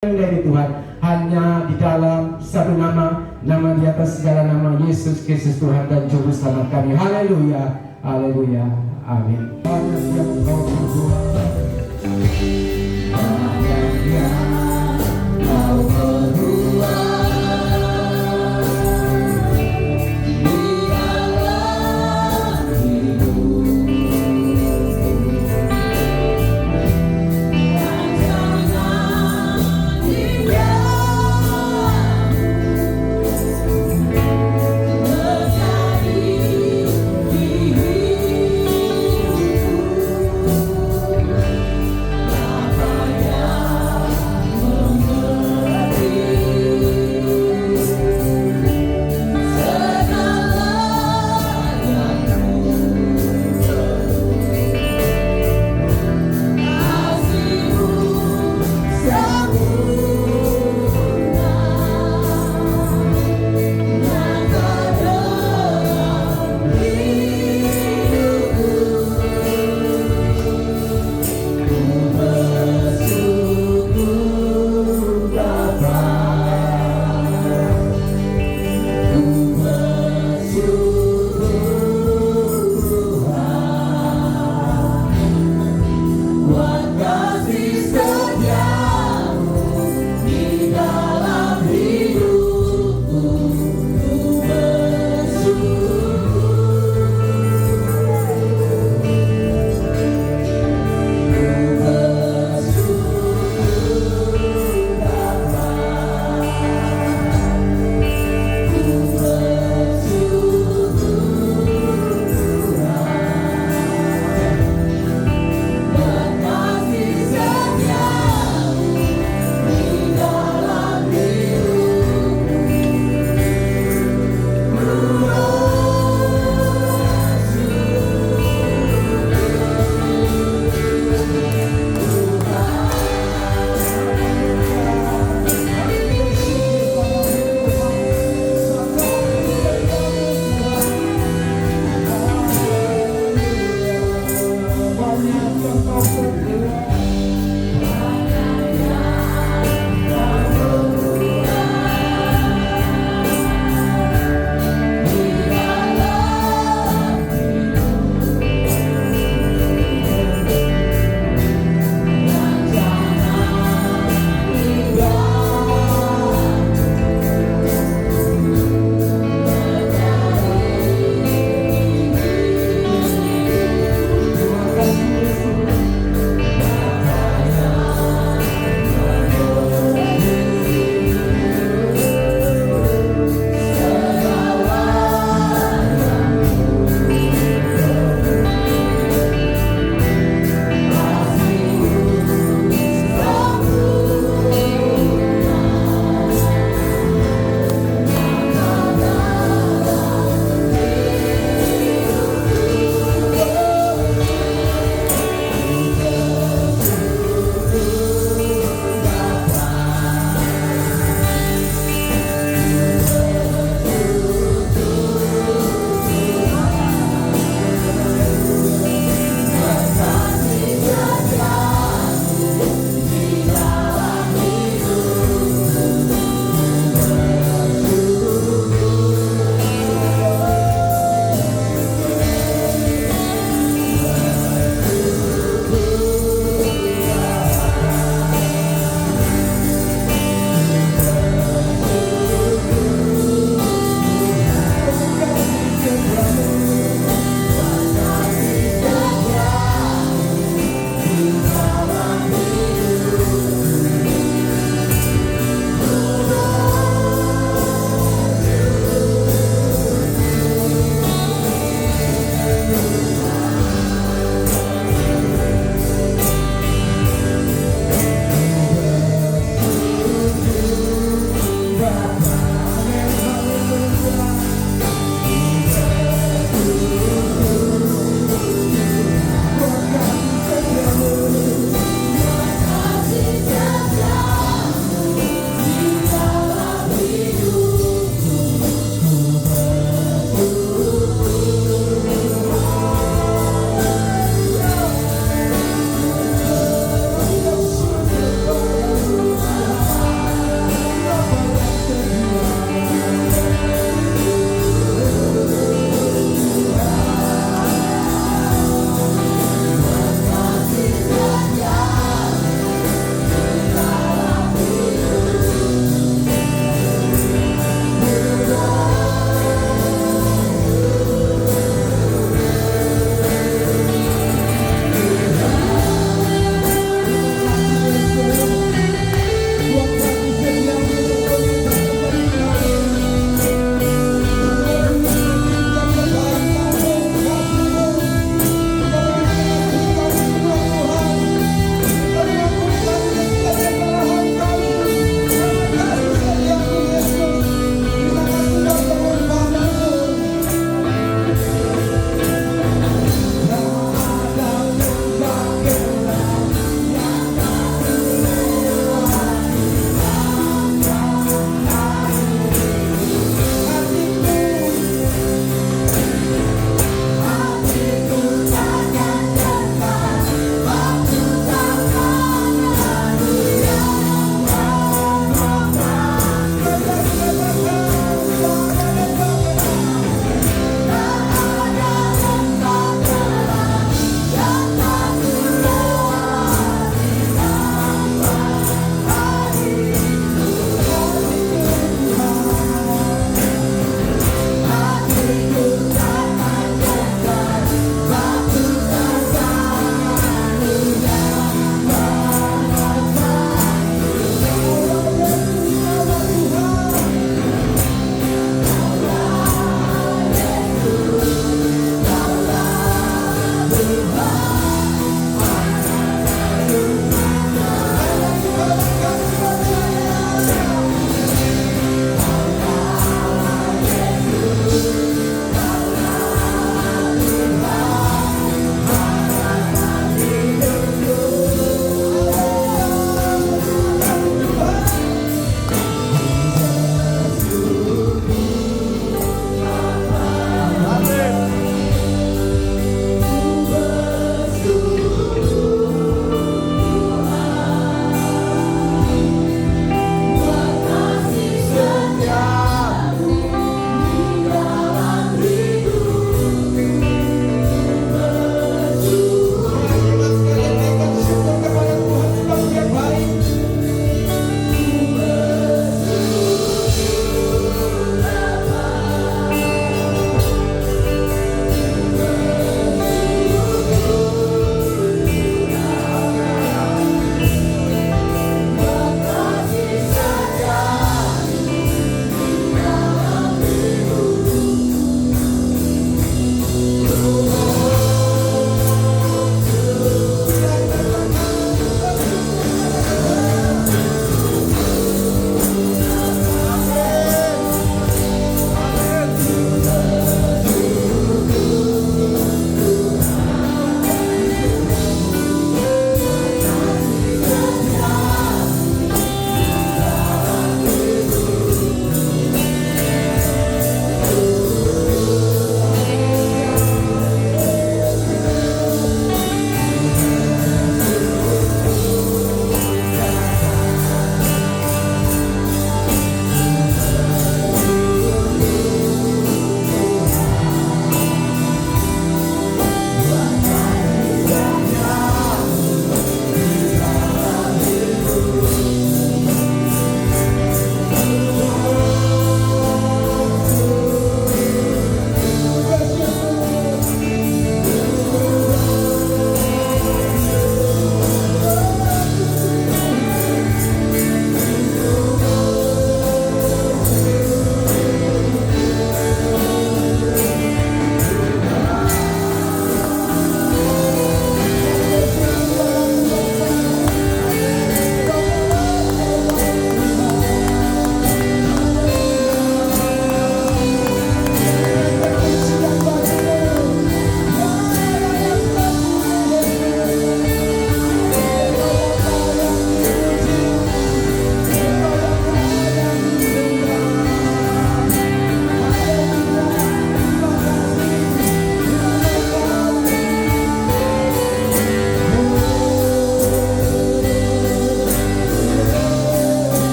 dari Tuhan hanya di dalam satu nama, nama di atas segala nama, Yesus Kristus Tuhan dan Juru Selamat kami. Haleluya, haleluya, amin.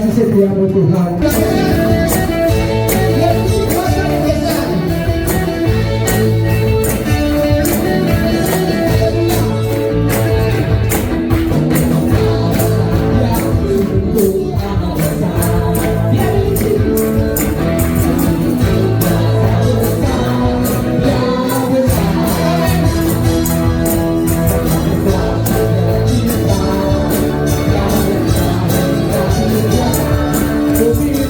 kasih setiamu Tuhan. To be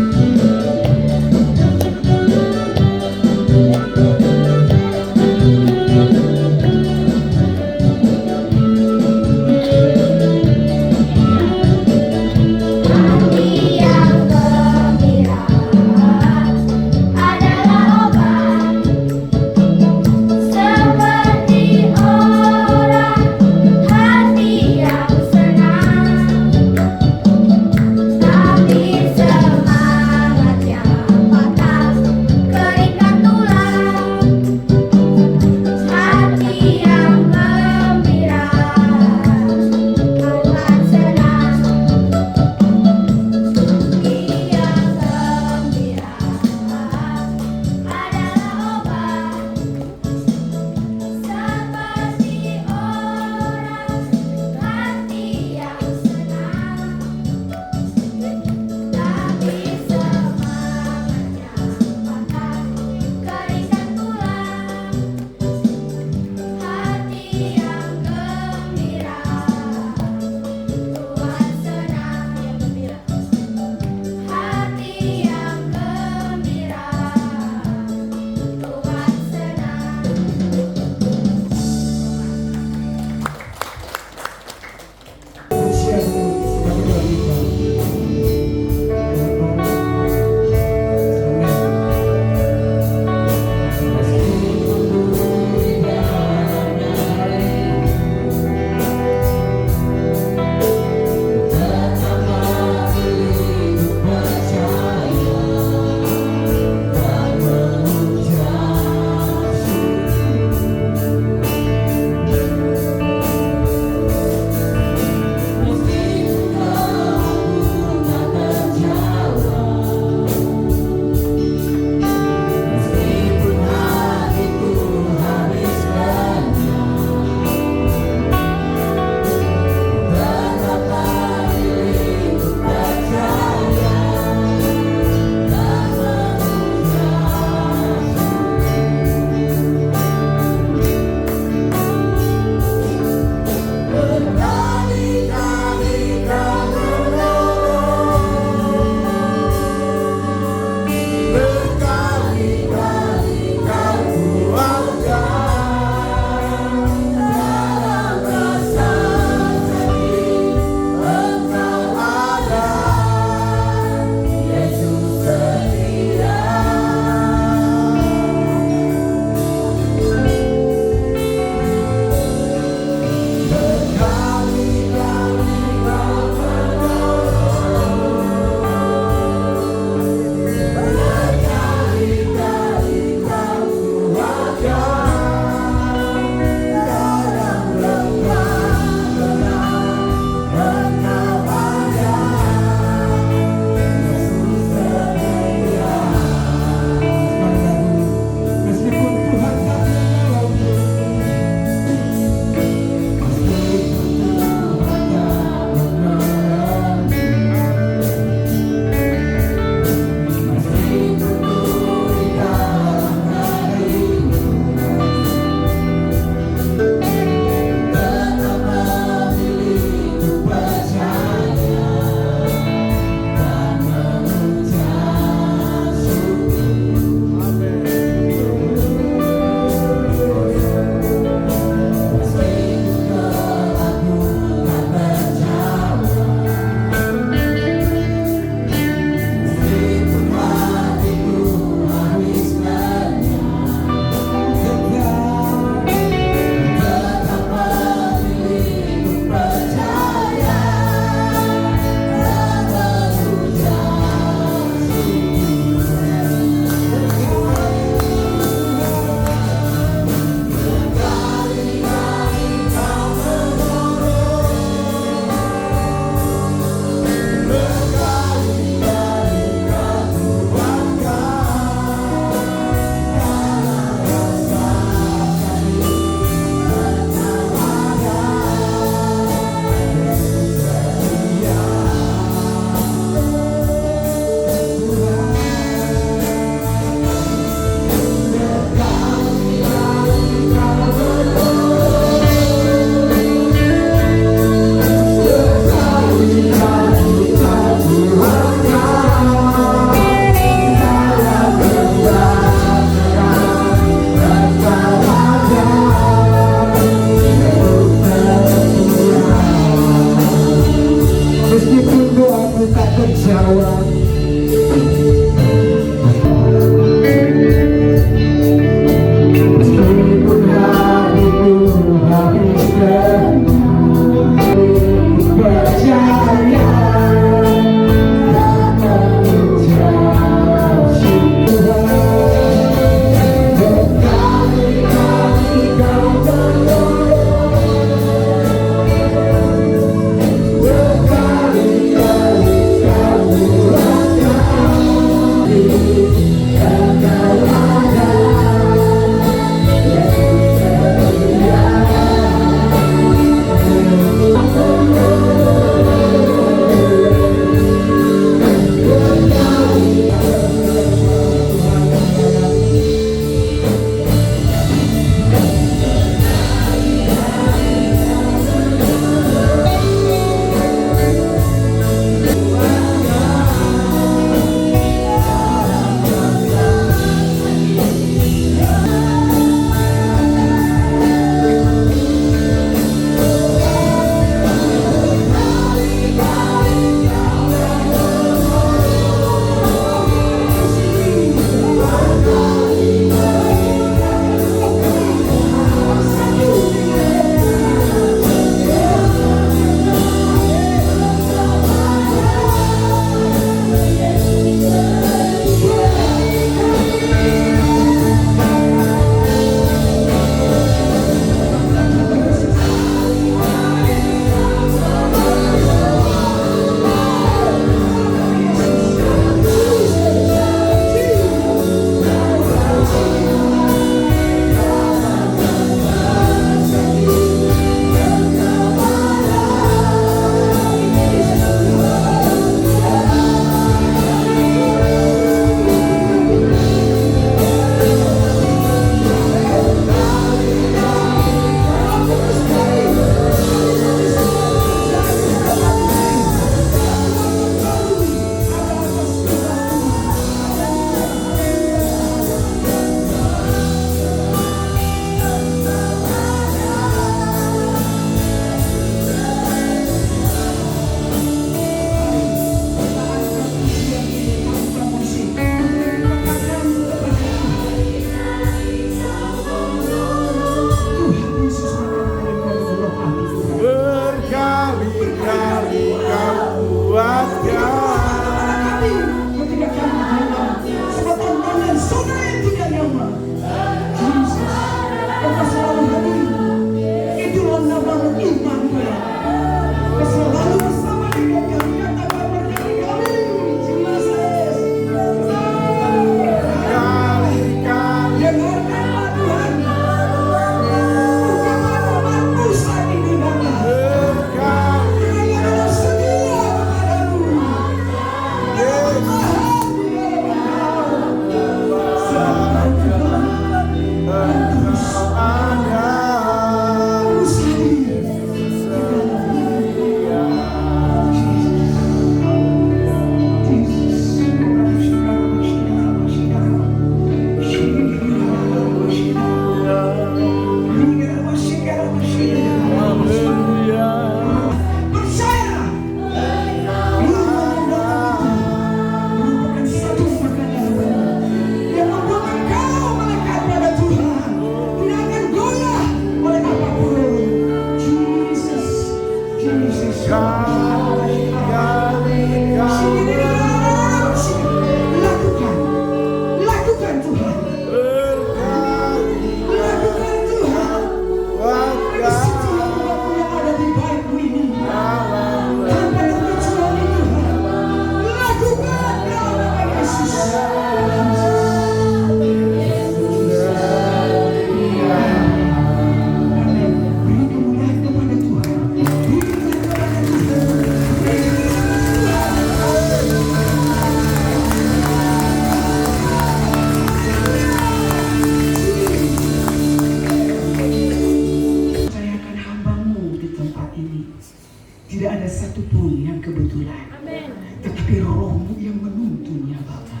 Tetapi Roh-Mu yang menuntunnya Bapa.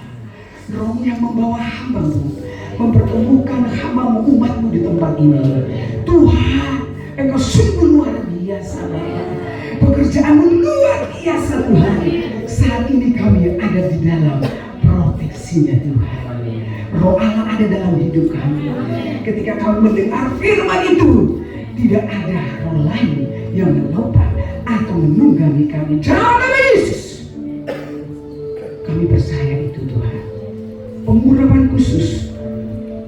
Roh-Mu yang membawa hamba-Mu, mempertemukan hamba-Mu, umat-Mu di tempat ini. Tuhan, Engkau sungguh luar biasa Bapa. Pekerjaan-Mu luar biasa Tuhan. Saat ini kami ada di dalam proteksinya Tuhan. Roh Allah ada dalam hidup kami. Ketika kami mendengar firman itu, tidak ada roh lain yang menopang atau menunggangi kami. Dalam nama Yesus, kami percaya itu Tuhan. Pengurapan khusus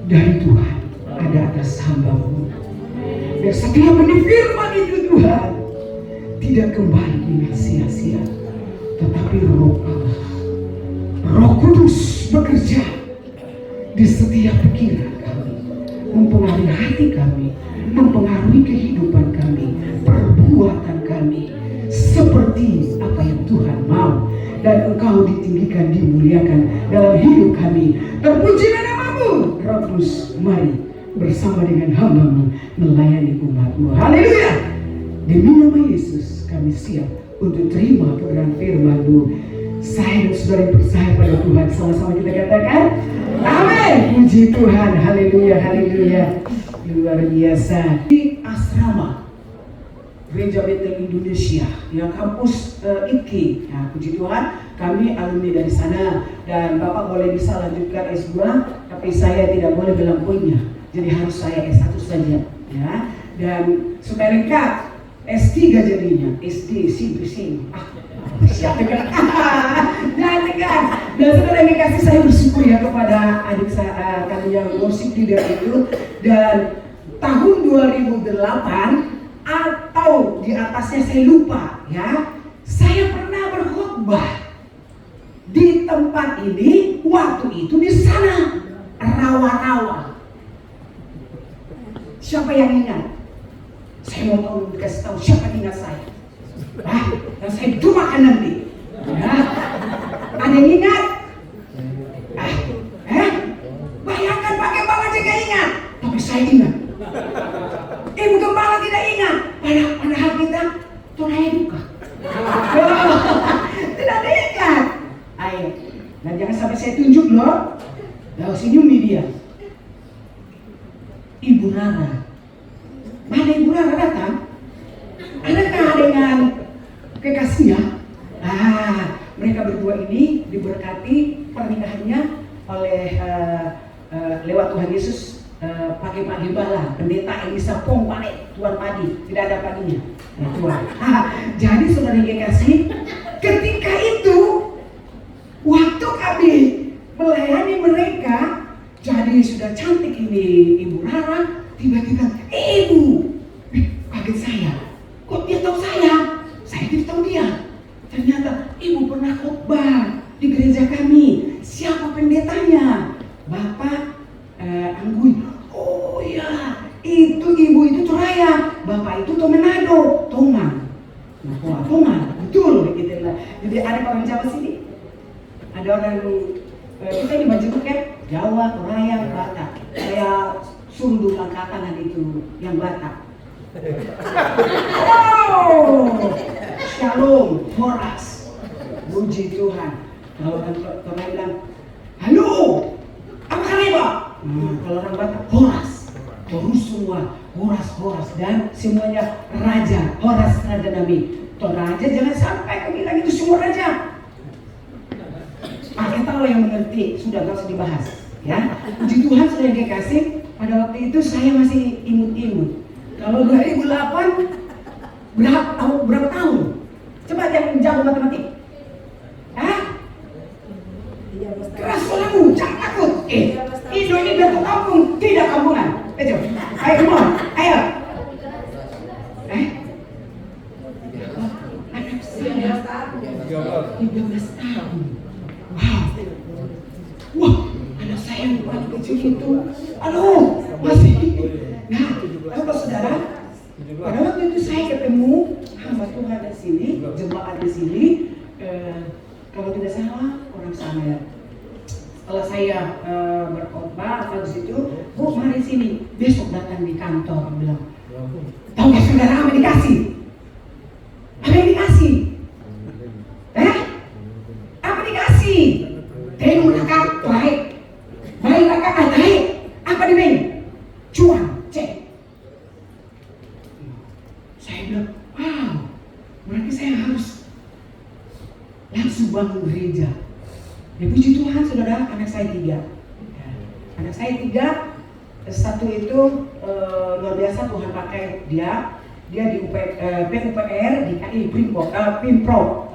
dari Tuhan ada atas hamba-Mu. Biar setiap benih firman itu Tuhan tidak kembali dengan sia-sia, tetapi Roh Allah, Roh Kudus bekerja di setiap pikiran kami, mempengaruhi hati kami, mempengaruhi kehidupan kami, perbuatan kami, seperti apa yang Tuhan mau. Dan Engkau ditinggikan, dimuliakan dalam hidup kami. Terpujilah nama-Mu. Roh Kudus, mari bersama dengan hamba-Mu melayani umat-Mu. Haleluya. Demi nama Yesus kami siap untuk terima kebenaran firman-Mu. Saya dan saudara percaya pada Tuhan. Sama-sama kita katakan amin. Puji Tuhan. Haleluya, haleluya. Luar biasa. Di asrama Gereja Betel Indonesia, yang kampus IKI. Ya, puji Tuhan, kami alumni dari sana. Dan Bapak boleh bisa lanjutkan S2, tapi saya tidak boleh bilang poinnya. Jadi harus saya S1 saja. Ya. Dan supaya lengkap, S3 jadinya. SD, SMP. Siapa kan? Dan saudara yang dikasih, saya bersyukur ya kepada adik saya, kami yang musik leader itu. Dan tahun 2008 atau di atasnya saya lupa ya, saya pernah berkhotbah di tempat ini. Waktu itu di sana rawa-rawa. Siapa yang ingat? Saya mau tahu, dikasih tahu siapa yang ingat saya. Dan saya doakan nanti. Ya. Ada yang ingat? Bayangkan Pak Gembala aja gak ingat, tapi saya ingat. Ibu Gembala tidak ingat, padahal kita tunai duka. Tidak ada ingat. Ayo, dan jangan sampai saya tunjuk loh. Lalu senyumi dia. Ibu Rara. Mana Ibu Rara datang? Adakah dengan kekasihnya? Mereka berdua ini diberkati pernikahannya oleh lewat Tuhan Yesus. Pakai Pak Gembala, pendeta Elisa Pong Pale, Tuan Padi, tidak ada padinya. Nah, Tuhan. Jadi saudara yang kasih, ketika itu waktu kami melayani mereka, jadi sudah cantik ini Ibu Rara, tiba-tiba Ibu, kaget saya, kok dia tahu saya tidak tahu dia. Ternyata Ibu pernah khotbah di gereja kami. Siapa pendetanya? Bapak Anggun. Oh ya, itu Ibu itu Turaya, Bapak itu Tomenado, Toman. Nah, Toman, betul gitu lah. Jadi ada orang Jawa sini, ada orang kita ini majemuk kan, Jawa, Turaya, Batak. Saya suruh dulu angkatan nanti itu yang Batak. Oh, Shalom, Horas, puji Tuhan. Kalau orang bilang, halo, apa kabar Pak? Kalau orang Batak, Horas, terus semua Horas dan semuanya raja, Horas raja Nabi. Raja jangan sampai kau bilang itu semua raja. Kita tahu yang mengerti, sudah gak usah dibahas. Ya, puji Tuhan sudah dikasih. Pada waktu itu saya masih imut-imut. Kalau 2008 berapa tahun? Coba yang jago matematik. Keras suaramu, jangan takut. Indo ini dari kampung, tidak kampungan. Ayo, come on, ayo. Anak saya 13 tahun. Wah, anak saya yang bukan kecil itu. Halo, masih. Nah, lalu saudara, pada waktu itu saya ketemu hamba Tuhan di sini, jemaat di sini. Kalau tidak salah orang sana ya. Setelah saya berkhotbah atau di situ, Bu mari sini, besok datang di kantor, bilang, tahu nggak saudara apa dikasih? Apa yang dikasih? cuan, cek. Saya bilang, wow, berarti saya harus langsung bangun gereja. Ya puji Tuhan saudara, anak saya 3. Anak saya 3, satu itu luar biasa Tuhan pakai dia di PUPR di KI Pimpro.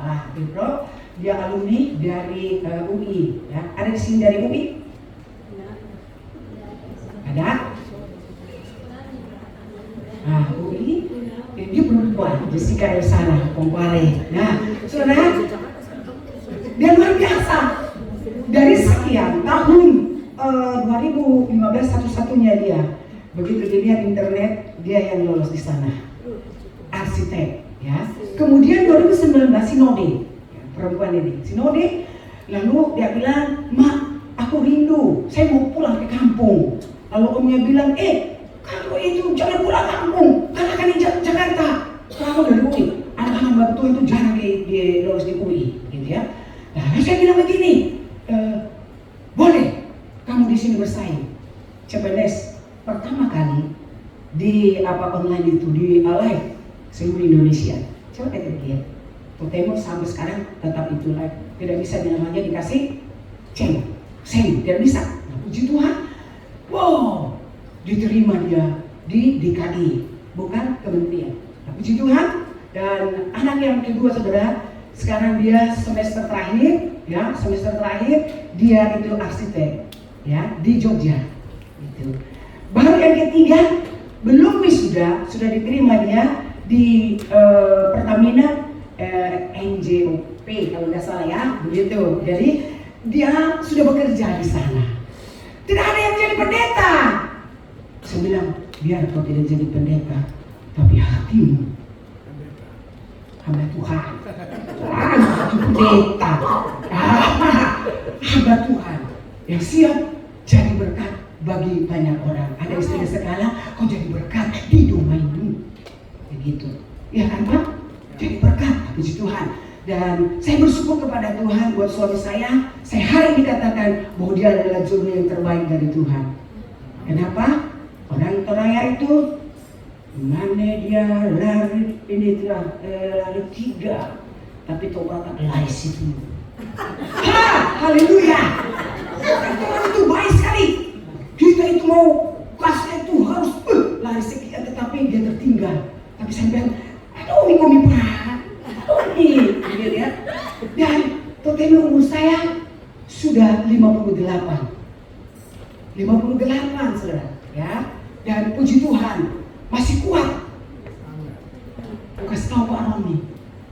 Dia alumni dari UI. Ya. Ada di sini dari UI? Ada? UI. Dia perempuan, Jessica Elsana Kompare. Nah, saudara, dia luar biasa. Dari sekian tahun 2015 satu-satunya dia. Begitu dilihat internet, dia yang lolos di sana. Arsitek, ya. Kemudian 2019 sinode, ya, perempuan ini sinode. Lalu dia bilang, "Mak, aku rindu. Saya mau pulang ke kampung." Lalu omnya bilang, "Kamu itu jangan pulang kampung, karena kan di Jakarta. Kamu dari UI. Anak-anak Batu itu jarang di lolos di UI, gitu ya." Nah, saya bilang begini, boleh kamu di sini bersaing. CPNS pertama kali di online itu di live seluruh Indonesia. Coba kita lihat. Totemo sampai sekarang tetap itu live. Tidak bisa namanya dikasih sen, tidak bisa. Nah, puji Tuhan, wow, diterima dia di DKI, bukan kementerian. Nah, puji Tuhan. Dan anak yang kedua saudara, sekarang dia semester terakhir, ya, dia itu arsitek, ya, di Jogja. Itu. Baru yang ketiga, belum wisuda, sudah diterima dia di Pertamina NJOP kalau nggak salah ya, begitu. Jadi dia sudah bekerja di sana. Tidak ada yang jadi pendeta. Saya bilang, biar kau tidak jadi pendeta, tapi hatimu hamba Tuhan. Pendeta, hamba Tuhan yang siap jadi berkat bagi banyak orang. Ada istilah sekarang, kau jadi berkat di domainmu. Begitu. Ya kan Pak? Jadi berkat, puji Tuhan. Dan saya bersyukur kepada Tuhan buat suami saya hari dikatakan bahwa dia adalah juru yang terbaik dari Tuhan. Kenapa? Orang Toraya itu mana dia lari lari 3, tapi tobat lari situ. Haleluya! Orang itu baik sekali. Kita itu mau kasih itu harus lari sekian, tetapi dia tertinggal. Tapi saya bilang, aduh ini komi perang, gitu ya. Dan total umur saya sudah 58, saudara, ya. Dan puji Tuhan masih kuat. Aku kasih tahu Pak Aron nih,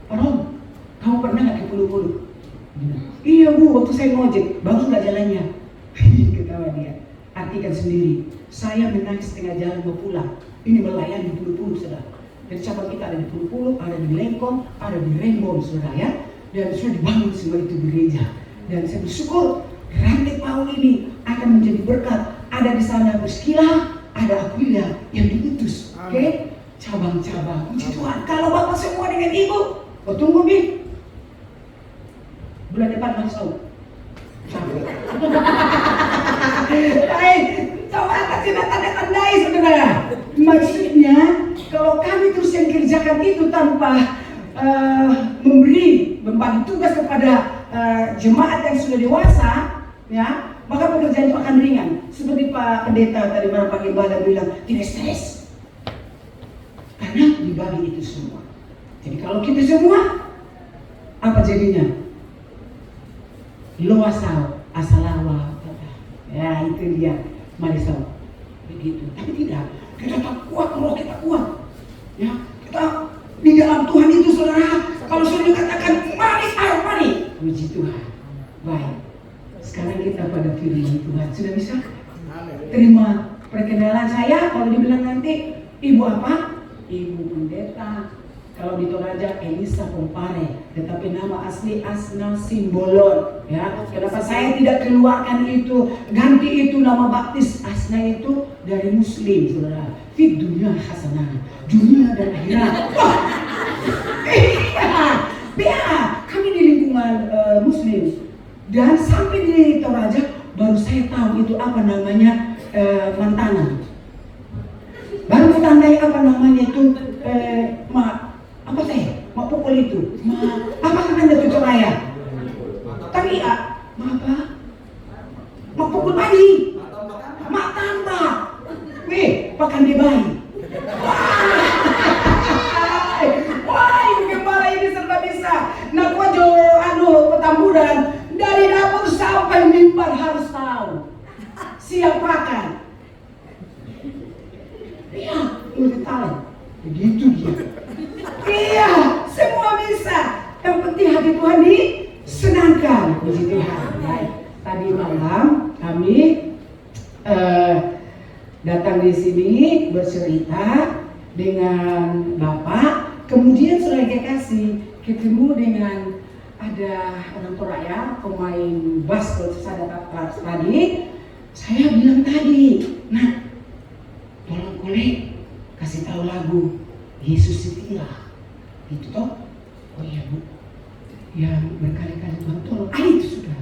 Pak Aron, kamu pernah nggak ke Pulu-Pulu? Iya Bu, waktu saya ngojek, bagus nggak jalannya? Ketawa dia. Artikan sendiri, saya menangis setengah jalan mau pulang. Ini melayani di Pulu-Pulu, saudara. Jadi cabang kita ada di Pulu-Pulu, ada di Lengkong, ada di Rembon, saudara ya. Dan sudah dibangun semua itu gereja. Dan saya bersyukur Rantai Paul ini akan menjadi berkat. Ada di sana Priscilla, ada Aquila yang diutus. Oke? Cabang-cabang. Puji Tuhan. Kalau Bapak semua dengan Ibu, kau tunggu Bi. Bulan depan masuk. Baik, coba kasih tanda-tandai saudara. Maksudnya, kalau kami terus yang kerjakan itu tanpa membagi tugas kepada jemaat yang sudah dewasa, ya, maka pekerjaan itu akan ringan. Seperti Pak Pendeta tadi malam Pak Gembala bilang, tidak stres, karena dibagi itu semua. Jadi kalau kita semua, apa jadinya? Lo asalawa, ya itu dia, marisau, begitu. Tapi tidak, kita tak kuat kalau kita kuat, ya kita di dalam Tuhan itu saudara. Kalau sudah dikatakan mari, puji Tuhan. Baik, sekarang kita pada firman Tuhan. Sudah bisa terima perkenalan saya. Kalau dibilang nanti ibu apa? Ibu Pendeta. Kalau di Toraja Elisa Kompare, tetapi nama asli Asna Simbolon. Ya, kenapa saya tidak keluarkan itu, ganti itu nama baptis Asna itu dari Muslim, saudara. Fit dunia hasanah, dunia dan akhirat. Iya, kami di lingkungan Muslim. Dan sampai di Toraja baru saya tahu itu apa namanya Mantana. apa namanya itu apa teh? Mak pukul itu. Apa namanya itu Soraya? Tapi apa? Mak pukul bayi. Mak tambah. Weh, pakan dia bayi. Wah, ibu gembala ini serba bisa. Nak wajo petamburan dari dapur sampai mimbar harus tahu. Siap makan. Iya, lebih tahu. Begitu dia. Iya, semua bisa. Yang penting hati Tuhan disenangkan. Puji Tuhan. Baik. Tadi malam kami datang di sini bercerita dengan Bapak. Kemudian saudara kasih ketemu dengan ada orang Toraya pemain bass kalau saya tadi. Saya bilang tadi, nah tolong kolek kasih tahu lagu Yesus Setialah itu toh. Oh iya Bu, yang berkali-kali Tuhan tolong. Itu sudah.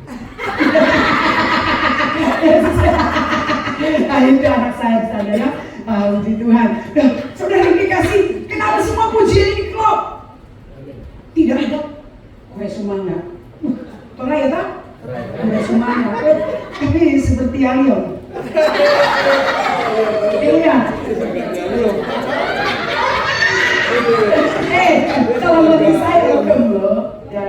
Itu anak saya di sana ya. Puji Tuhan. Nah, saudara dikasih kenapa semua pujian ini klop? Tidak ada kue semangat. Toraya tak? Kue semangat. Tapi seperti Alion. Iya. Kalau bagi saya loh yang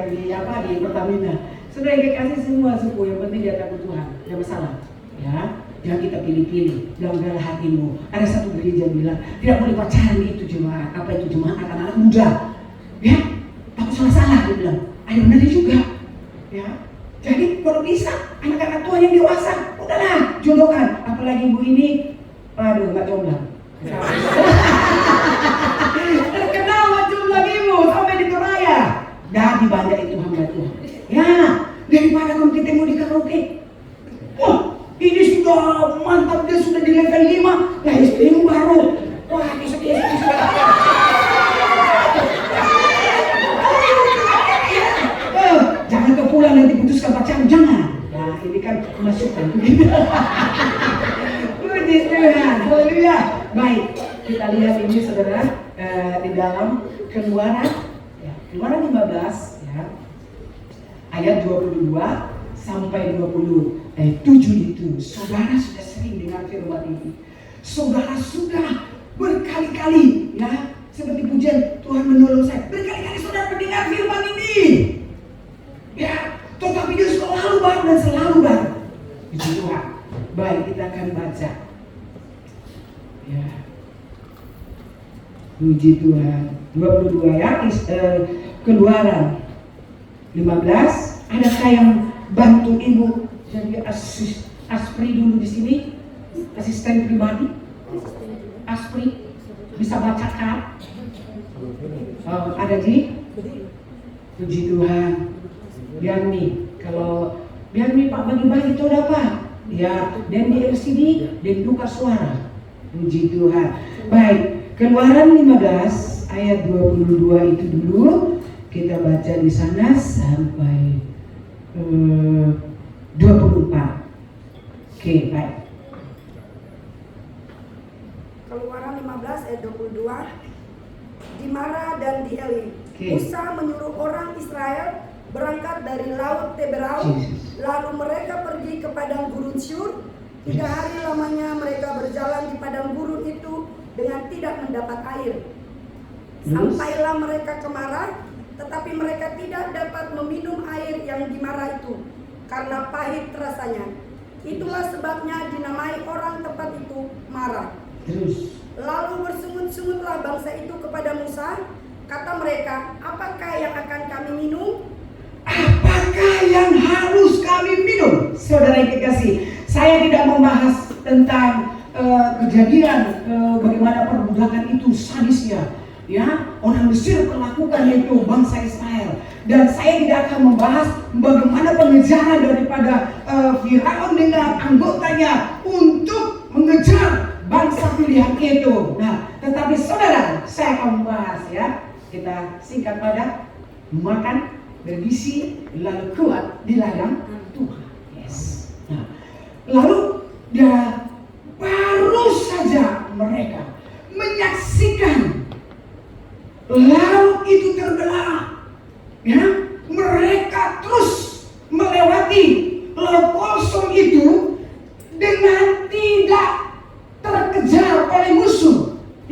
di Pertamina. Sudah dikasih semua suku, yang penting dia takut Tuhan, tidak masalah. Ya, jangan kita pilih-pilih dalam dalam hatimu. Ada satu gereja bilang tidak boleh pacaran itu jemaat. Apa itu jemaat? Anak-anak muda. Ya, takut salah-salah dia bilang. Ada benarnya juga. Ya, jadi kalau bisa anak-anak tua yang dewasa, udahlah jodohkan. Apalagi ibu ini, aduh nggak jomblang. Terkenal jomblang ibu sampai di Toraya. Dan dibanyak itu hamba Tuhan. Ya, daripada kalau kita mau di karaoke. Wah, ini sudah mantap, dia sudah di level 5. Nah, istrimu baru. Wah, besok. Jangan kau pulang nanti putuskan pacaran, jangan. Nah, ini kan masukan. Puji Tuhan, haleluya. Baik, kita lihat ini saudara di dalam Keluaran, ya, Keluaran 15, ya, ayat 22 sampai 27 itu. Saudara sudah sering dengar firman ini. Saudara sudah berkali-kali, ya, seperti pujian Tuhan menolong saya. Berkali-kali saudara mendengar firman ini. Ya, tetapi dia selalu baru dan selalu baru. Puji Tuhan. Baik, kita akan baca. Ya. Puji Tuhan. 22 ya, Keluaran 15. Adakah yang bantu ibu jadi aspri dulu di sini? Asisten pribadi? Aspri bisa bacakan? Oh, ada Ji? Puji Tuhan. Biarni, kalau Biarni Pak bagi-bagi itu ada apa? Ya, dan di LCD dan buka suara. Puji Tuhan. Baik, Keluaran 15 ayat 22 itu dulu kita baca di sana sampai 24. Oke, baik. Keluaran 15 ayat 22. Di Mara dan di Elim, Musa menyuruh orang Israel berangkat dari laut Teberau, lalu mereka pergi ke padang gurun Syur. 3 hari lamanya mereka berjalan di padang gurun itu dengan tidak mendapat air. Sampailah mereka ke Mara, tetapi mereka tidak dapat meminum air yang di Mara itu karena pahit rasanya. Itulah sebabnya dinamai orang tempat itu Mara. Lalu bersungut-sungutlah bangsa itu kepada Musa. Kata mereka, apakah yang akan kami minum? Apakah yang harus kami minum? Saudara yang kekasih, saya tidak membahas tentang kejadian bagaimana perbudakan itu sadisnya, ya, orang Mesir melakukan itu bangsa Israel. Dan saya tidak akan membahas bagaimana pengejaran daripada Firaun dengan anggotanya untuk mengejar bangsa pilihan itu. Nah, tetapi saudara, saya akan membahas, ya, kita singkat padat, makan bergizi lalu kuat di ladang Tuhan. Yes. Nah, lalu dia baru saja mereka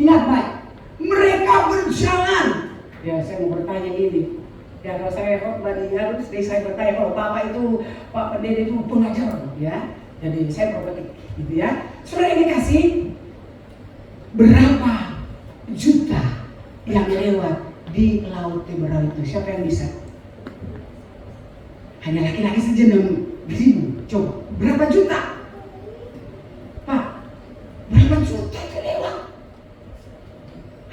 Ingat baik, mereka berjalan. Ya, saya mau bertanya ini. Ya, kalau saya khotbah di harus, saya bertanya kalau Bapak itu, Pak Pendeta itu pengajar, ya. Jadi saya prophetik, gitu ya. Saudara yang dikasih, berapa juta yang lewat di Laut Teberau itu? Siapa yang bisa? Hanya laki-laki saja 6.000. Coba, berapa juta? Pak, berapa juta itu lewat?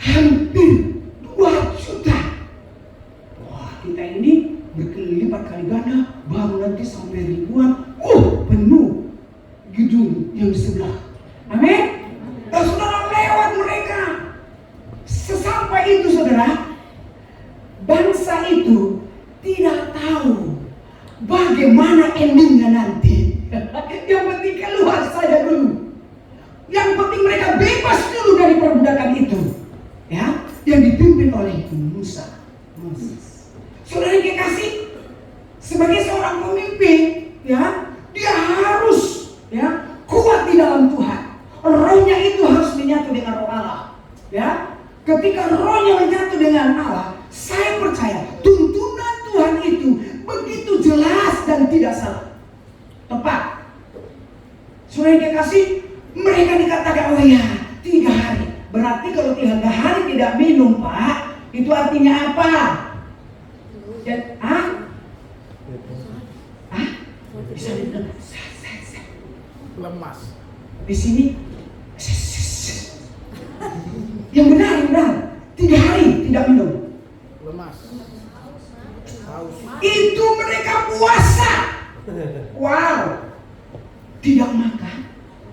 Hampir 2 juta. Wah, kita ini berlipat kali ganda, baru nanti sampai ribuan. Penuh gedung yang sebelah. Amin. Dan saudara lewat mereka. Sesampai itu saudara, bangsa itu tidak tahu bagaimana endingnya nanti. Yang penting keluar saja dulu. Yang penting mereka bebas dulu dari perbudakan itu. Ya, yang dipimpin oleh Musa. Moses. Saudara yang kasih, sebagai seorang pemimpin, ya, dia harus kuat di dalam Tuhan. Rohnya itu harus menyatu dengan roh Allah. Ya, ketika rohnya menyatu dengan Allah, saya percaya tuntunan Tuhan itu begitu jelas dan tidak salah. Tepat. Saudara yang kasih, mereka dikatakan, oh ya, 3 hari. Berarti kalau 3 hari tidak minum, Pak, itu artinya apa? Bisa dibilang lemas. di sini. Yang benar, 3 hari tidak minum. Lemas. Haus. Itu mereka puasa. Wow. Tidak makan,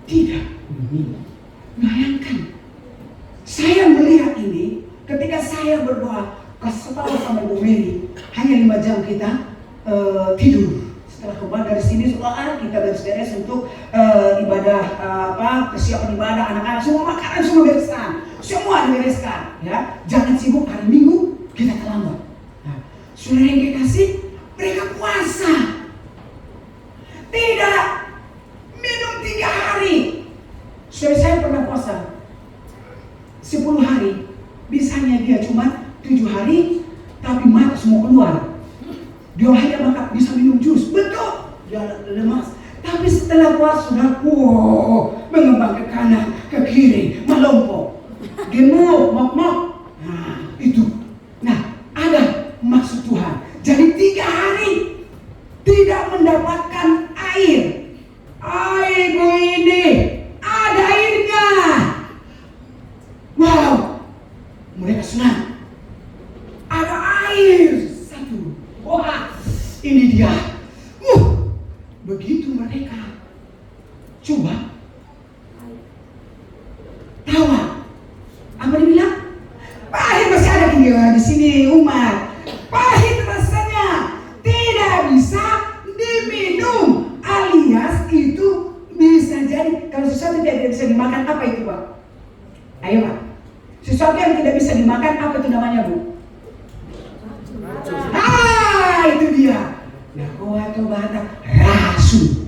tidak minum. Bayangkan. Saya melihat ini ketika saya berdoa kasih sama Bu Mary, hanya 5 jam kita tidur. Setelah kembali dari sini, saudara, kita beres-beres untuk ibadah kesiapan ibadah anak-anak, semua makanan semua bereskan, semua dibereskan, ya. Jangan sibuk hari Minggu kita terlambat. Nah, saudara yang dikasih, mereka puasa, tidak minum 3 hari. Saya pernah puasa 10 hari, bisanya dia cuma 7 hari, tapi mata semua keluar. Dia hanya makan, bisa minum jus, betul, dia lemas. Tapi setelah puasa sudah mengembang ke kanan, ke kiri, melompok, gemuk, mok-mok. Nah, itu. Nah, ada maksud Tuhan. Jadi 3 hari tidak mendapatkan air. Air ini ada airnya. Wow, mereka senang. Ada air. Wah, ini dia. Begitu mereka coba tawa. Apa dia bilang? Pahit masih ada di sini umat. Pahit rasanya, tidak bisa diminum. Alias itu bisa jadi kalau sesuatu tidak bisa dimakan, apa itu, Pak? Ayo, Pak. Sesuatu yang tidak bisa dimakan, apa itu namanya, Bu? Itu dia. Nah, atau bahasa rasu.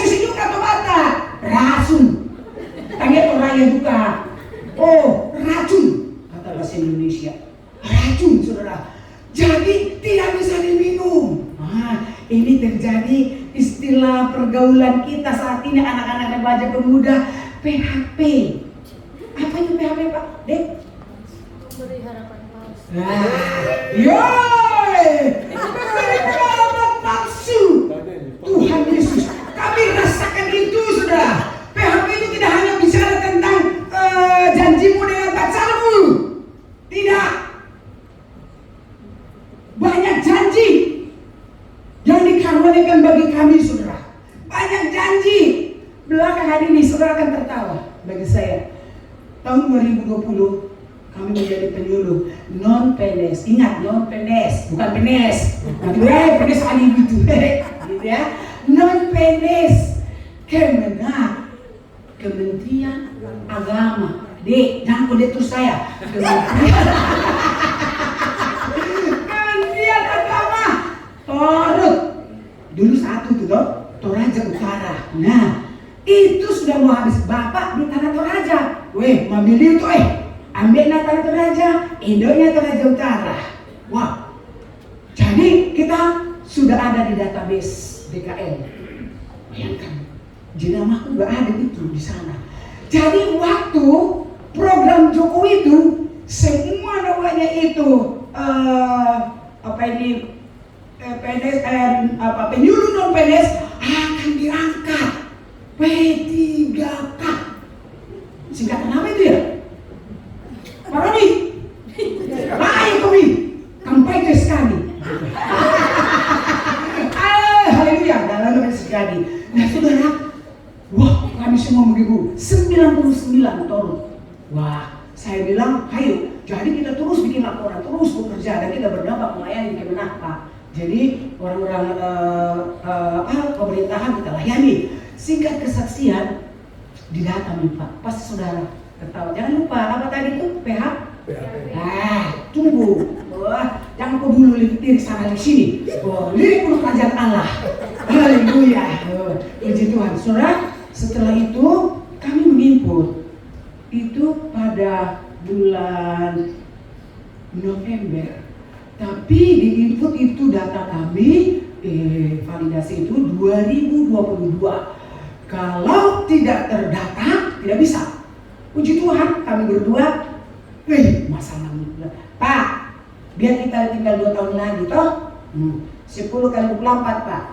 Susi juga atau bata rasun. Tanya orang yang juga. Oh, racun. Kata bahasa Indonesia. Racun, saudara. Jadi tidak bisa diminum. Nah, ini terjadi istilah pergaulan kita saat ini, anak-anak remaja pemuda, PHP. Apa itu PHP, Pak? Dek? Beri harapan palsu. Beri harapan palsu. Tuhan Yesus, kami rasakan itu, saudara. PHP itu tidak hanya bicara tentang janjimu dengan pacarmu. Tidak. Banyak janji yang dikaruniakan bagi kami, saudara. Banyak janji. Belakangan ini saudara akan tertawa bagi saya. Tahun 2020 kami menjadi penyuluh non PNS. Ingat, non PNS, bukan PNS. Nanti PNS ada gitu, gitu ya. Non PNS, Kementerian Agama. Dek, jangan kode terus saya. Kementerian Agama. Torut. Dulu satu tuh, Toraja Utara. Nah, itu sudah sudah mau habis, Bapak di Tanah Toraja. Weh, mobil itu ambil Tanah Toraja, Indonya Toraja Utara. Wah, jadi kita sudah ada di database BKL. Bayangkan, jenamaku gak ada itu di sana. Jadi waktu program Jokowi itu, semua namanya itu PNS, penyuluh non PNS akan diangkat P3K. Singkatan apa itu ya? Pak Roni, baik kami, kampai ke sekali. Haleluya, dalam nama sekali. Nah saudara, wah kami semua mengibu 99 ton. Wah, saya bilang, ayo, jadi kita terus bikin laporan, terus bekerja, dan kita berdampak melayani Kemenak, Pak. Jadi orang-orang pemerintahan kita layani. Singkat kesaksian, didata nih Pak, pasti saudara ketawa. Jangan lupa apa tadi itu PH? Tunggu. Wah, jangan kau dulu lirik sana di sini. Lirik untuk kerajaan Allah. Haleluya. Puji Tuhan. Saudara, setelah itu kami menginput itu pada bulan November. Tapi di input itu data kami validasi itu 2022. Kalau tidak terdata tidak bisa. Puji Tuhan, kami berdua masalah Pak, biar kita tinggal 2 tahun lagi toh. 10 kali 24 Pak.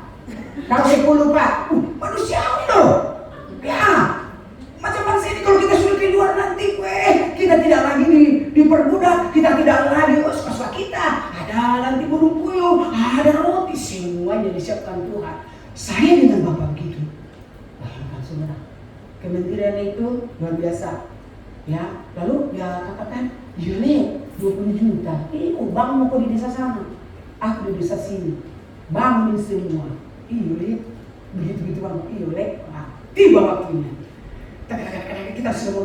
Kalau 10 Pak, manusiawi loh. Ya, macam bangsa ini kalau kita sudah keluar nanti, kita tidak lagi diperbudak, kita tidak lagi suka-suka kita. Ada nanti burung puyuh, ada roti, semuanya disiapkan Tuhan. Saya dengan Bapak begitu. Bayangkan saudara, kementerian itu luar biasa. Ya, lalu ya katakan, Yole 20 juta. Bang mau di desa sana, aku di desa sini. Bangun semua. Yole, begitu bang. Yole, tiba waktunya. Kita sudah mau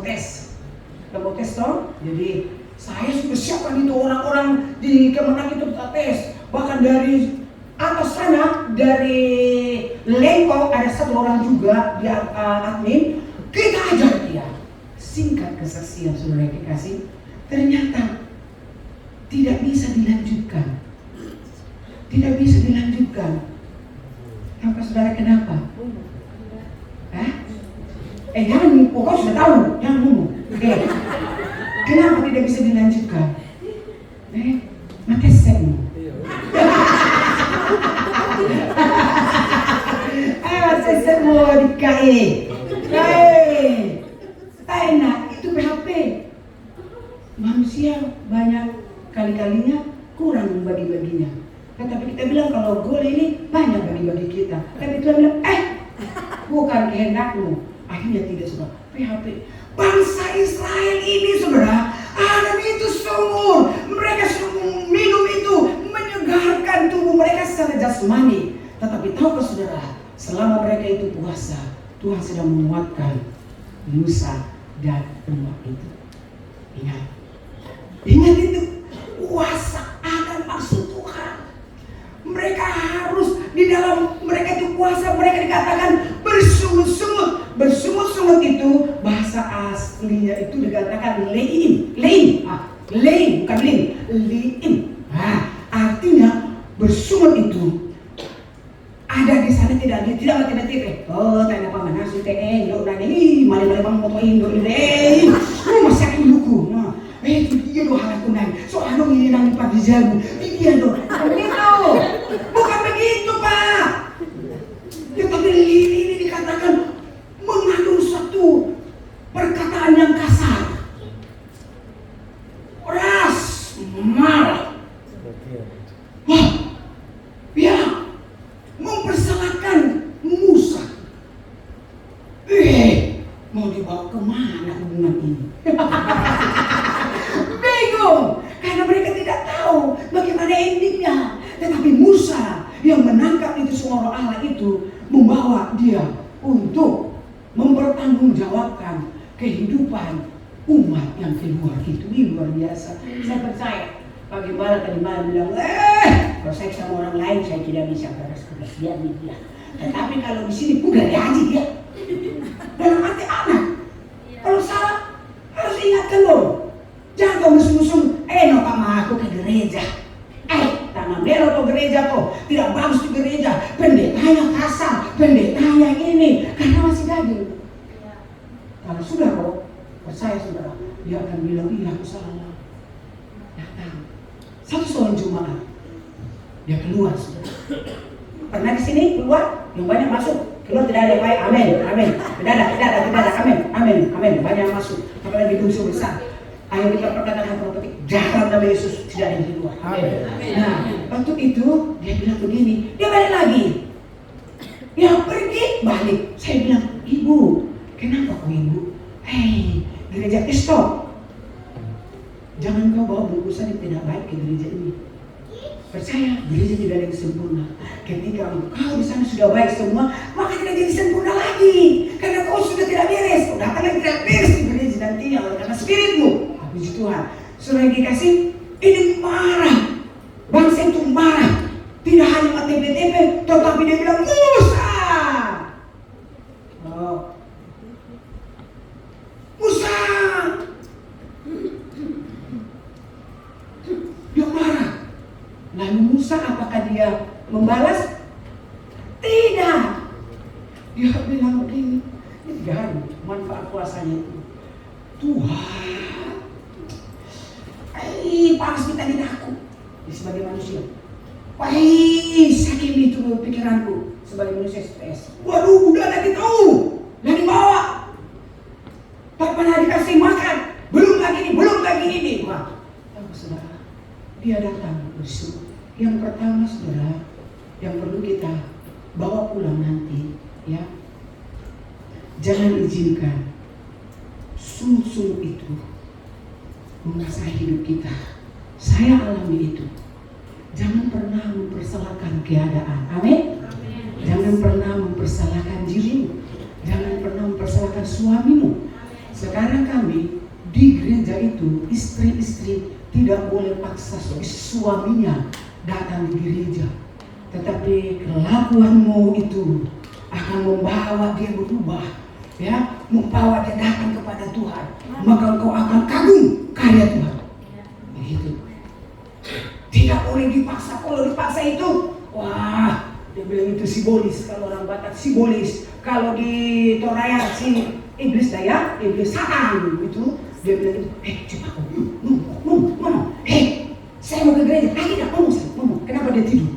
tes toh. Jadi saya sudah siapkan itu orang-orang di Kemenak itu kita tes. Bahkan dari atas sana, dari Lengkong ada 1 orang juga di admin. Kita ajar dia. Singkat kesaksian saudara dikasih, ternyata tidak bisa dilanjutkan. Tidak bisa dilanjutkan. Apa saudara kenapa? Jangan, kau sudah tahu, jangan ngomong. Kenapa tidak bisa dilanjutkan? Maka segmu. Segmu dikai. Enak, itu PHP. Manusia banyak kali-kalinya kurang bagi-baginya. Tetapi kita bilang kalau gol ini banyak bagi-bagi kita. Tapi Tuhan bilang, bukan kehendakmu. Akhirnya tidak sudah PHP. Bangsa Israel ini saudara, Adam itu sumur. Mereka sudah minum itu, menyegarkan tubuh mereka secara jasmani. Tetapi tahukah saudara, selama mereka itu puasa, Tuhan sedang menguatkan Musa dan umat itu. Ingat itu, puasa ada maksud Tuhan. Mereka harus di dalam mereka itu puasa, mereka dikatakan bersungut-sungut. Bersungut-sungut itu bahasa aslinya itu dikatakan lein, bukan lein. Artinya bersungut itu ada di sana tidak mati. Tanya apa mana sih Indo nani, mali bang moto Indo ini. Masih induku. Itu dia doa aku nang. Soalnya ini nang pagi jago. Dia doa. Begitu. Bukan begitu, Pak. Tetapi ini dikatakan mengandung suatu perkataan yang kasar. Keras, marah. Wah, ya, mempersalahkan Musa. Mau dibawa kemana hubungan ini? Bingung, karena mereka tidak tahu bagaimana endingnya. Tetapi Musa yang menangkap itu semua orang Allah itu membawa dia untuk mempertanggungjawabkan kehidupan umat yang keluar itu. Ini luar biasa. Saya percaya bagaimana tadi malam bilang, kalau saya sama orang lain saya tidak bisa keras dia. Tetapi kalau di sini udah aja dia. Dalam arti jadi. Kalau sudah kok, percaya saudara, dia akan bilang, iya aku salah. Datang. Satu soal Jumat, dia keluar saudara. Pernah di sini keluar, yang banyak masuk. Keluar tidak ada yang baik, amin, amin. Tidak ada, amin, amin, amin. Banyak yang masuk, apalagi musuh besar. Ayo kita perkatakan profetik, dalam nama Yesus tidak ada yang keluar. Nah, waktu itu dia bilang begini, dia balik lagi. Dia pergi balik. Saya bilang, ibu, kenapa kok ibu? Hei, gereja stop. Jangan kau bawa bungkusan yang tidak baik ke gereja ini. Percaya, gereja tidak ada yang sempurna. Ketika engkau di sana sudah baik semua, maka tidak jadi sempurna lagi. Karena kau sudah tidak beres. Kau datang lagi tidak beres di gereja nantinya oleh karena spiritmu. Puji Tuhan. Saudara yang dikasih, ini marah. Bangsa itu marah. Tidak hanya TP-TP, tetapi dia bilang Musa. Oh. Musa. Dia marah. Lalu Musa apakah dia membalas? Tidak. Dia bilang begini, ini 3 hari manfaat puasanya itu. Tuhan, panas kita di daku sebagai manusia. Sakit itu pikiranku sebagai manusia stres. Waduh, udah lagi tahu, lagi bawa. Tak pernah dikasih makan, belum lagi ini. Wah, tahu saudara, dia datang bersuruh. Yang pertama saudara, yang perlu kita bawa pulang nanti, ya, jangan izinkan sungguh-sungguh itu mengasah hidup kita. Saya alami itu. Jangan pernah mempersalahkan keadaan. Amin. Jangan pernah mempersalahkan dirimu. Jangan pernah mempersalahkan suamimu. Sekarang kami di gereja itu, istri-istri tidak boleh paksa suaminya datang di gereja. Tetapi kelakuanmu itu akan membawa dia berubah, ya, membawa dia datang kepada Tuhan. Maka engkau akan kagum karya Tuhan. Begitu. Tidak boleh dipaksa. Kalau dipaksa itu, wah, dia bilang itu simbolis. Kalau orang Batak simbolis. Kalau di Toraya si iblis daya, iblis Satan itu, dia bilang itu, coba ngomong, saya mau ke gereja. Tidak ngomong. Kenapa dia tidur?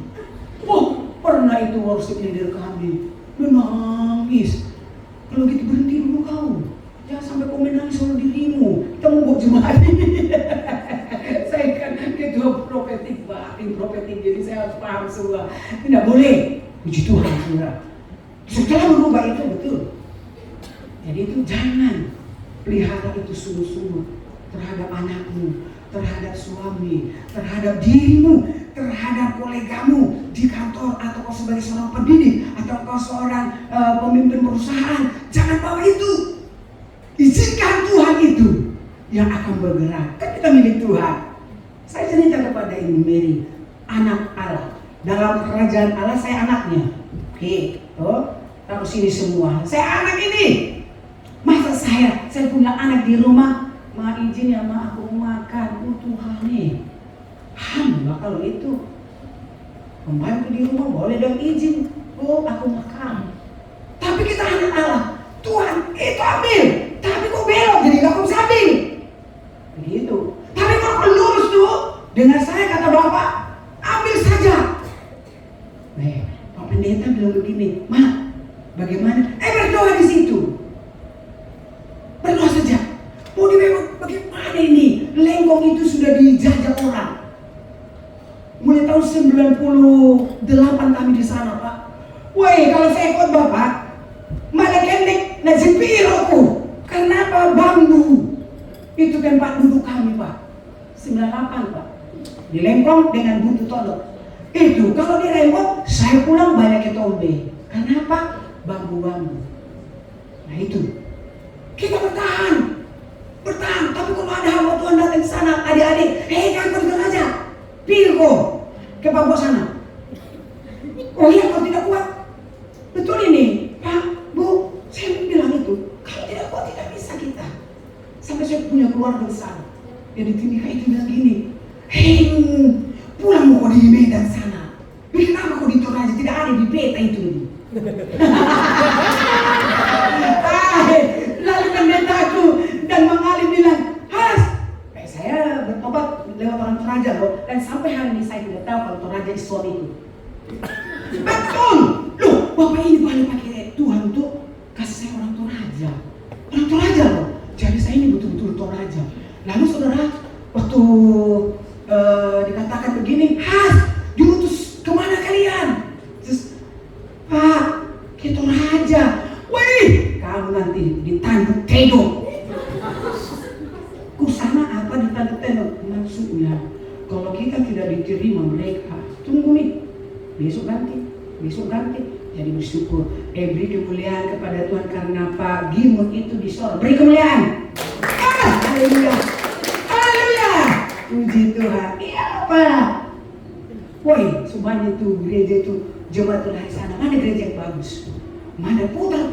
Oh, pernah itu worship leader kami menangis. Kalau gitu berhenti dulu kau. Jangan sampai kau menangis soal dirimu. Kita mau buat jemaat ini. Saya kan ketua profetik, tim profetik, jadi saya harus paham semua. Tidak boleh. Puji Tuhan, saudara. Setelah merubah itu betul. Jadi itu jangan pelihara itu sungguh-sungguh terhadap anakmu, terhadap suami, terhadap dirimu, terhadap kolegamu di kantor, atau kau sebagai seorang pendidik, atau kau seorang pemimpin perusahaan. Jangan bawa itu. Izinkan Tuhan itu yang akan bergerak. Kan kita milik Tuhan. Saya cerita kepada Ibu Mary, anak Allah. Dalam kerajaan Allah saya anaknya. Oke, taruh sini semua. Saya anak ini. Masa saya punya anak di rumah, ma izin ya ma aku makan. Tuhan nih. Hamba kalau itu pembantu di rumah boleh dong izin. Aku makan. Tapi kita anak Allah. Tuhan itu ambil. Tapi kok belok jadi gak bisa ambil. Begitu. Tapi kalau lurus tuh dengan saya kata Bapak, ambil saja. Pak Pendeta bilang begini, Ma, bagaimana? Berdoa di situ. Berdoa saja. Mau dibebas bagaimana ini? Lengkong itu sudah dijajah orang. Mulai tahun 98 kami di sana, Pak. Woi, kalau saya ikut Bapak, malah kendek nasi piroku. Kenapa bambu? Itu tempat duduk kami, Pak. 98, Pak. Di Lengkong dengan buntut tolok. Itu kalau di Lengkong saya pulang banyak ketombe. Kenapa? Bambu-bambu. Nah itu. Kita bertahan. Tapi kalau ada hamba Tuhan datang ke sana, adik-adik, kan kau dengar aja. Pilko ke bambu sana. Oh iya, kau tidak kuat. Betul ini, Pak, Bu. Saya bilang itu. Kalau tidak kuat tidak bisa kita. Sampai saya punya keluarga besar. Yang di Timika itu bilang gini, pulang mau kau di Medan sana. Kenapa kau di Toraja tidak ada di peta itu? Toraja suamiku. Betul. Loh, Bapak ini boleh pakai Tuhan untuk kasih saya orang Toraja. Orang Toraja loh. Jadi saya ini betul-betul Toraja. Lalu saudara, waktu dikatakan begini, diutus kemana kalian? Terus, Pak, ke Toraja. Wih, kamu nanti ditanduk tedong. Kusana apa ditanduk tedong? Maksudnya, kalau kita tidak diterima mereka, tunggu nih, besok ganti. Jadi bersyukur, beri kemuliaan kepada Tuhan karena Pak Gimon itu di sorga. Beri kemuliaan. Haleluya. Haleluya. Puji Tuhan. Iya Pak. Woi, semuanya itu gereja itu jemaat Tuhan sana. Mana gereja yang bagus? Mana putar.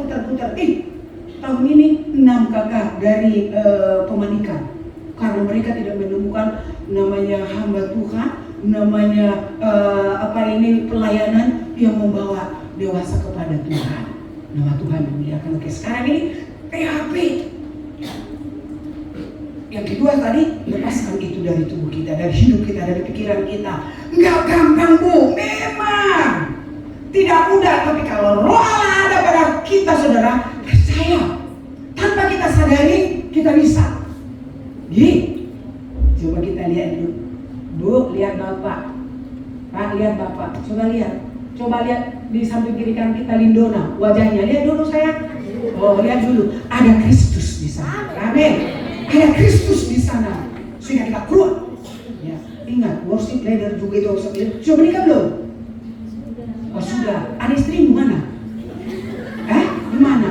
Tahun ini 6 kakak dari pemanikan. Karena mereka tidak menemukan namanya hamba Tuhan, namanya pelayanan yang membawa dewasa kepada Tuhan. Nama Tuhan dimuliakan. Oke, sekarang ini PHP. Yang kedua tadi, lepaskan itu dari tubuh kita, dari hidup kita, dari pikiran kita. Enggak gampang Bu, memang tidak mudah. Tapi kalau roh Allah ada pada kita saudara, percaya. Tanpa kita sadari, kita bisa. Coba kita lihat dulu. Bu, lihat Bapak. Pak, lihat Bapak. Coba lihat di samping kiri kanan kita Lindona, wajahnya. Lihat dulu saya. Oh, lihat dulu. Ada Kristus di sana. Amin. Ada Kristus di sana. Sehingga kita keluar. Ya, ingat, worship leader juga itu worship leader. Sudah menikah belum? Oh, sudah. Ada istrimu mana? Di mana?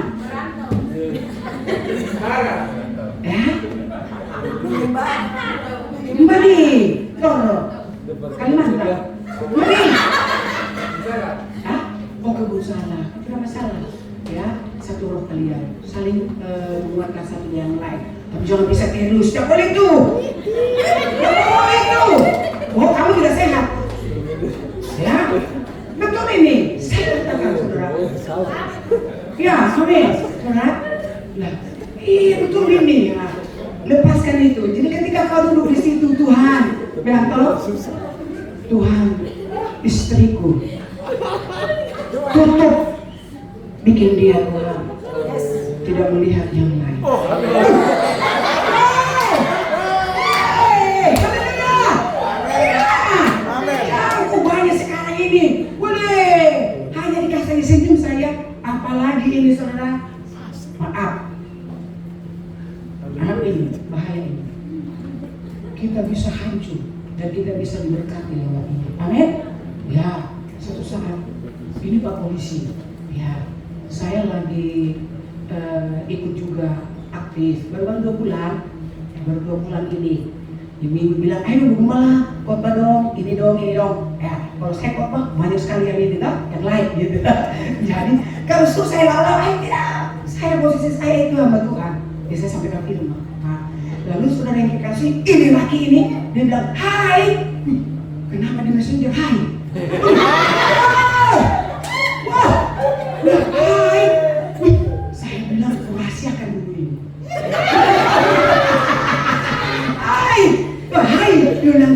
Mbak nih, Toro, Kalimantan. Oh, kebun salah. Tidak masalah. Ya, satu roh kalian saling menguatkan satu yang lain. Tapi jangan bisa terus. Tidak boleh itu. Oh, kamu tidak sehat. Ya, betul ini. Saya katakan saudara. Ya, amin. Saudara. Nah, iya betul ini. Ya. Lepaskan itu. Jadi ketika kau duduk di situ, Tuhan bilang, Tuhan, istriku tutup, bikin dia pulang, tidak melihat yang lain. Aku banyak sekarang ini, boleh hanya dikasih senyum saya, apalagi ini saudara, maaf. Ini bahaya ini. Kita bisa hancur dan kita bisa diberkati lewat ini. Amin. Ya, suatu saat ini Pak Polisi. Ya, saya lagi ikut juga aktif. Baru 2 bulan. Baru 2 bulan ini. Di minggu bilang, ayo malah khotbah dong, ini dong. Ya, kalau saya khotbah banyak sekali yang ini kan, yang lain gitu. Jadi kalau suruh saya lalu, tidak. Saya posisi saya itu hamba Tuhan. Ya, saya sampaikan firman. Lalu saudara yang kekasih, ini laki ini, dia bilang, hai. Kenapa di messenger hai? Wah, hai. Saya bilang, rahasiakan dulu ini. Hai. Dia bilang,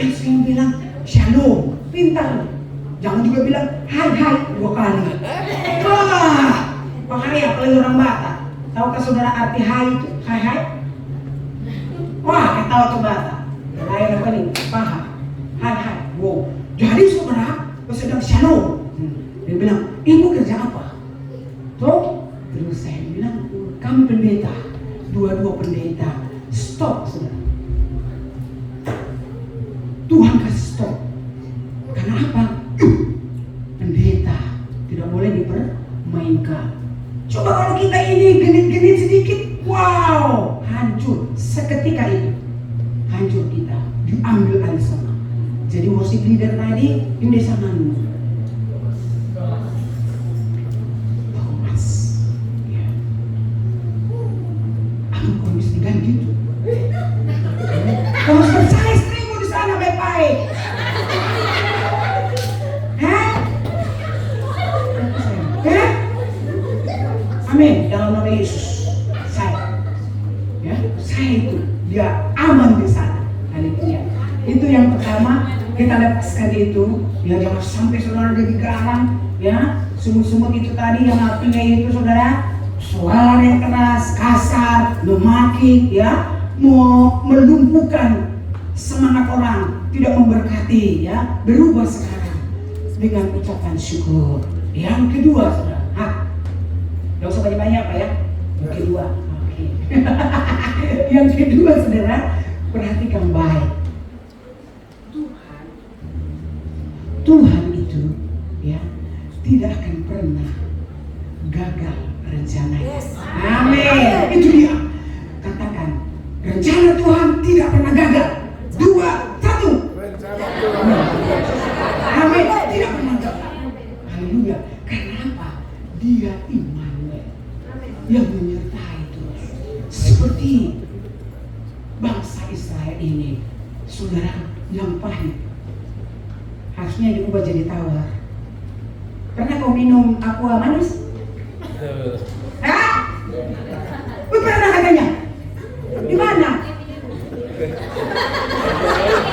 saya bilang, shalom, pintar. Jangan juga bilang, hai, 2 kali. Wah, makanya apalagi orang Batak. Tahukah saudara arti hai itu? Hai. Wah, ketawa ke Batak. Lain apa nih? Paham. Hai. Wow. Jadi saudara, sedang shalom. Dia bilang, ibu kerja apa? Terus saya bilang, kami pendeta. 2 pendeta. Stop, saudara. Tuhan kasih stop. Karena apa? Pendeta tidak boleh dipermainkan. Coba kalau kita ini genit-genit sedikit, wow, hancur seketika itu. Hancur kita, diambil alih sama. Jadi worship leader tadi, ini sama lu. Thomas, ya. Aku kok bisa diganti gitu. Kamu harus percaya istrimu di sana baik-baik. Amin, dalam nama Yesus. Saya itu dia aman di sana. Haleluya. Itu yang pertama, Kita lepaskan itu, ya jangan sampai saudara jadi garang, ya semut-semut itu tadi yang artinya itu saudara, suara yang keras, kasar, memaki, ya, mau melumpuhkan semangat orang, tidak memberkati, ya, berubah sekarang dengan ucapan syukur. Yang kedua saudara, gak usah banyak-banyak Pak ya. Yang kedua, oke. Yang kedua saudara, perhatikan baik. Tuhan itu ya tidak akan pernah gagal rencananya. Yes. Amin. Itu dia. Katakan, rencana Tuhan tidak pernah gagal. 2, 1. Rencana Tuhan. Amin. Tidak pernah gagal. Haleluya. Kenapa? Dia Immanuel yang menyertai Tuhan. Seperti bangsa Israel ini, saudara, yang pahit harusnya diubah jadi tawar. Pernah kau minum aqua manis? Hah? Pernah katanya? Di mana?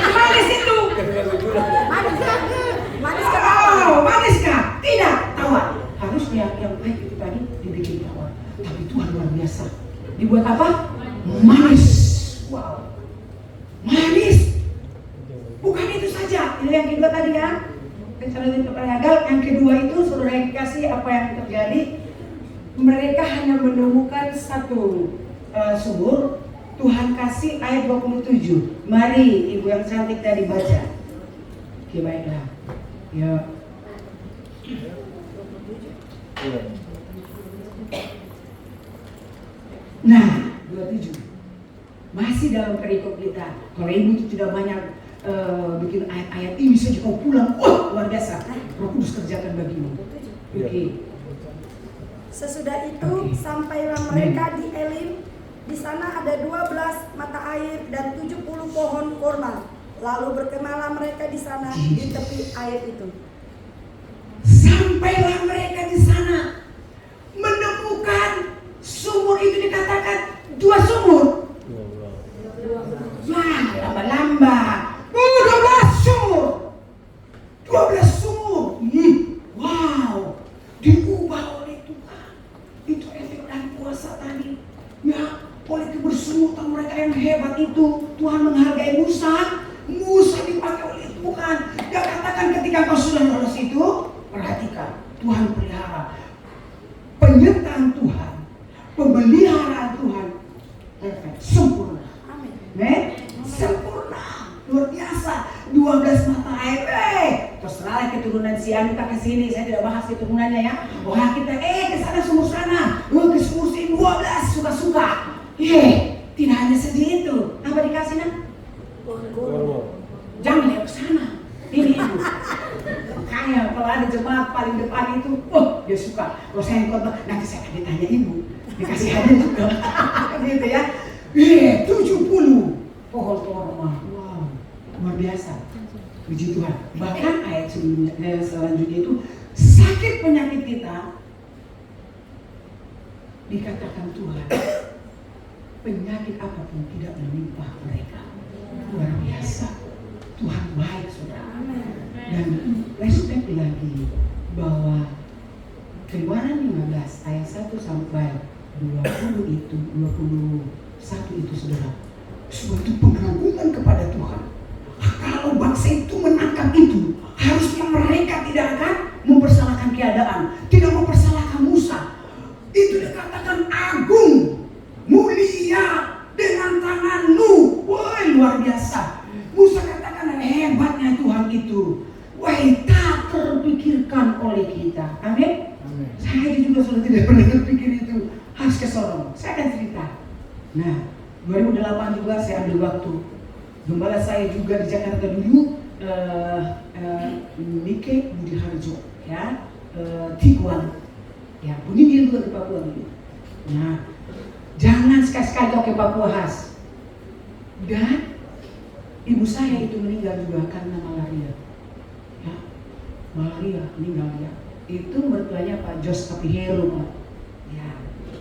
Manis itu. Manis kah? Manis kah? Oh, manis kah? Tidak, tawar. Harusnya yang baik itu tadi dibikin tawar. Tapi Tuhan luar biasa. Dibuat apa? Manis. Wow. Manis. Bukan itu saja. Ini yang kedua tadi ya. Rencana itu gagal. Yang kedua itu saudara yang kasih apa yang terjadi? Mereka hanya menemukan satu sumur. Tuhan kasih ayat 27. Mari ibu yang cantik tadi baca. Oke, baiklah. Ya. Nah, 27. Masih dalam perikop kita. Kalau ibu itu tidak banyak bikin ayat-ayat ini saja kau pulang. Wah, luar biasa. Roh Kudus kerjakan bagimu. Oke. Sesudah itu sampailah mereka di Elim. Di sana ada 12 mata air dan 70 pohon kurma. Lalu berkemahlah mereka di sana di tepi air itu. Sampailah mereka di sana menemukan sumur itu, dikatakan 2 sumur. Wah, lamba-lamba. 12 sumur. 12 sumur. Wow. Diubah oleh Tuhan. Itu efek dan kuasa tadi. Ya, oleh kebersungutan mereka yang hebat itu, Tuhan menghargai Musa. Musa dipakai oleh Tuhan. Dia katakan ketika kau sudah lolos itu, perhatikan, Tuhan pelihara. Penyertaan Tuhan, pemeliharaan Tuhan, perfect, sempurna. Amin. Sempurna, luar biasa. 12 mata air. Terserah keturunan si Anita ke sini, saya tidak bahas keturunannya ya. Wah kita ke sana sumur sana, ke sumur sini 12 suka-suka. Tidak hanya saja itu. Apa dikasih nak? Jangan lihat ke sana. Ini ibu. Makanya kalau ada jemaat paling depan itu, dia suka. Kalau saya khotbah, nanti saya akan ditanya ibu. Dikasih hadiah juga. Gitu ya. 70 pohon kurma. Wow, luar biasa. Puji Tuhan. Bahkan ayat selanjutnya itu, sakit penyakit kita dikatakan Tuhan, penyakit apapun tidak menimpa mereka. Luar biasa. Tuhan baik saudara. Dan respect lagi bahwa Keluaran 15 ayat 1 sampai 20 itu, 21 itu saudara, suatu pengagungan kepada Tuhan. Kalau bangsa itu menangkap itu, harusnya mereka tidak akan mempersalahkan keadaan, tidak mempersalahkan Musa. Itu dikatakan agung, mulia dengan tanganmu. Wah, luar biasa. Musa katakan hebatnya Tuhan itu. Wah, tak terpikirkan oleh kita. Amin. Saya juga sudah tidak pernah berpikir itu. Harus ke Sorong. Saya akan cerita. Nah, 2008 juga saya ambil waktu. Gembala saya juga di Jakarta dulu, Mike Budi Harjo, ya, Tiguan, ya, Budi juga di Papua dulu. Nah, jangan sekali-sekali kau ke Papua Has. Dan ibu saya itu meninggal juga karena malaria. Ya, malaria meninggal ya. Itu mertuanya Pak Jos Kapihero, Pak. Ya,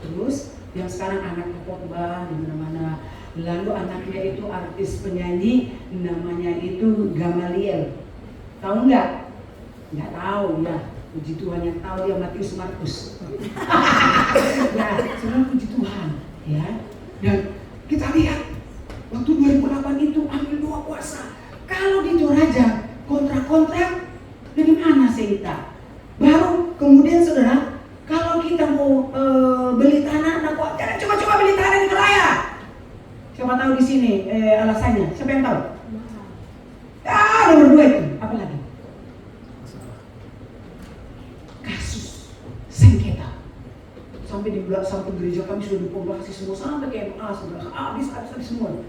terus yang sekarang anaknya khotbah di mana-mana. Lalu anaknya itu artis penyanyi, namanya itu Gamaliel. Tahu nggak? Nggak tahu ya. Puji Tuhan yang tahu dia Matius Markus. Ya, semua puji Tuhan. Ya. Dan kita lihat waktu 2008 itu ambil 2 kuasa. Kalau di Toraja kontrak-kontrak dari mana Seita? Baru kemudian saudara, kalau kita mau beli tanah, nah kok jangan coba-coba beli tanah di Toraja. Siapa tahu di sini alasannya? Siapa yang tahu? Nomor 2 itu apa lagi? Kasus sengketa. Sampai di belakang satu gereja kami sudah dipondasi semua sampai kayak habis semua.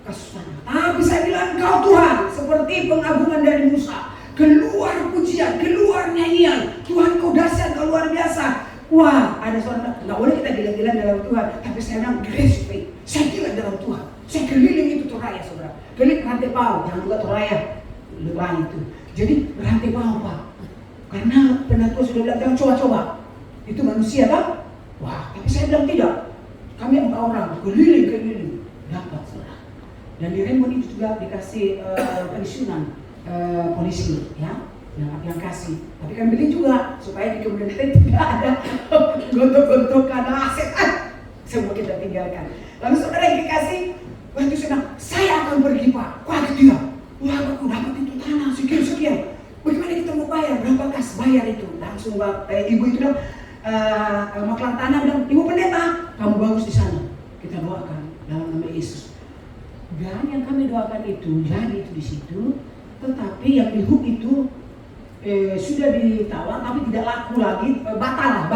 Kasus tanah. Tapi saya bilang kau Tuhan seperti pengagungan dari Musa, keluar pujian, keluar nyanyian. Tuhan kau dahsyat, kau luar biasa. Wah, ada suara, nggak boleh kita gila-gila dalam Tuhan. Tapi saya bilang grace faith. Saya gila dalam Tuhan. Saya keliling itu Toraya, saudara. Keliling rantai pau, jangan juga Toraya lebah itu. Jadi rantai pau Pak. Karena penatua sudah bilang jangan coba-coba. Itu manusia kan? Wah, tapi saya bilang tidak. Kami 4 orang keliling dapat saudara. Dan di Raymond itu juga dikasih pensiunan polisi, ya. Yang kasih, tapi kan beli juga supaya di kemudian hari tidak ada gontok-gontokan aset, semua kita tinggalkan. Lalu saudara yang dikasih, waktu saya akan pergi Pak, wah dia, wah aku dapat itu tanah sekian, bagaimana kita mau bayar, berapa kas bayar itu? Langsung ibu itu bilang, maklar tanah bilang, ibu pendeta, kamu bagus di sana, kita doakan dalam nama Yesus. Dan yang kami doakan itu jadi itu di situ, tetapi yang di HUB itu sudah ditawar tapi tidak laku lagi, batal.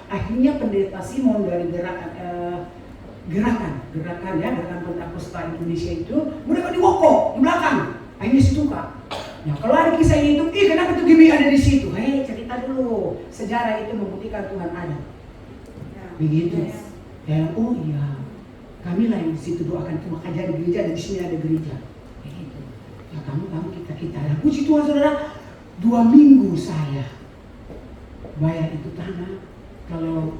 Akhirnya pendeta Simon dari gerakan Pentakosta Indonesia itu mereka diwokok di belakang, akhirnya situ Kak. Nah kalau ada kisah itu, kenapa tuh Gibi ada di situ? Cerita dulu, sejarah itu membuktikan Tuhan ada. Begitu. Dan oh iya, kami lah yang di situ doakan itu, maka jadi gereja dan di sini ada gereja. Begitu. Ya kamu kita. Dan puji Tuhan saudara. 2 minggu saya bayar itu tanah. Kalau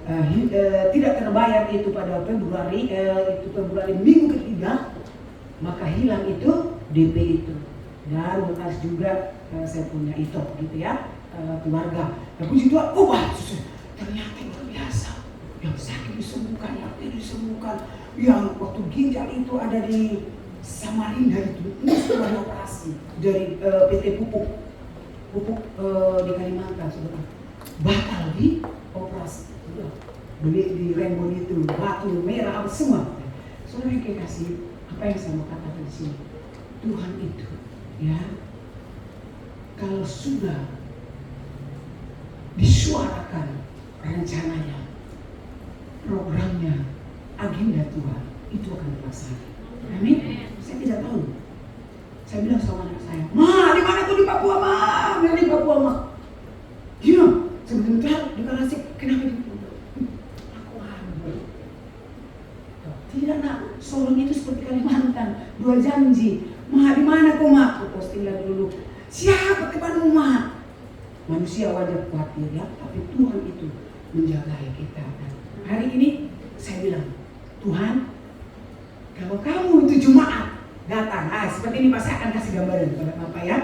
tidak terbayar itu pada Februari minggu ketiga, maka hilang itu DP itu. Dan bekas juga saya punya itu gitu ya, keluarga. Dan puji Tuhan, ternyata luar biasa. Yang sakit disembuhkan, yang tidak disembuhkan, yang waktu ginjal itu ada di Samarinda itu semua dioperasi dari PT Pupuk di Kalimantan saudara, batal di operasi, beli di Raymond itu batu merah apa semua. Saudara yang kasih, apa yang saya mau katakan di sini, Tuhan itu ya, kalau sudah disuarakan rencananya, programnya, agenda Tuhan itu akan terlaksana. Amin. Saya tidak tahu. Saya bilang sama anak saya, Ma, di mana tuh di Papua, Ma? Di Papua, Ma. Iya, sebentar deklarasi, kenapa di Papua? Aku hamil. Tidak nak, Sorong itu seperti Kalimantan, 2 janji. Ma, di mana kok, Ma? Aku postinglah dulu. Siapa temanmu, Ma? Manusia wajar khawatir ya, tapi Tuhan itu menjaga kita. Dan hari ini saya bilang, Tuhan, kalau kamu itu jemaat datang, seperti ini Pak, saya akan kasih gambaran kepada Bapak ya.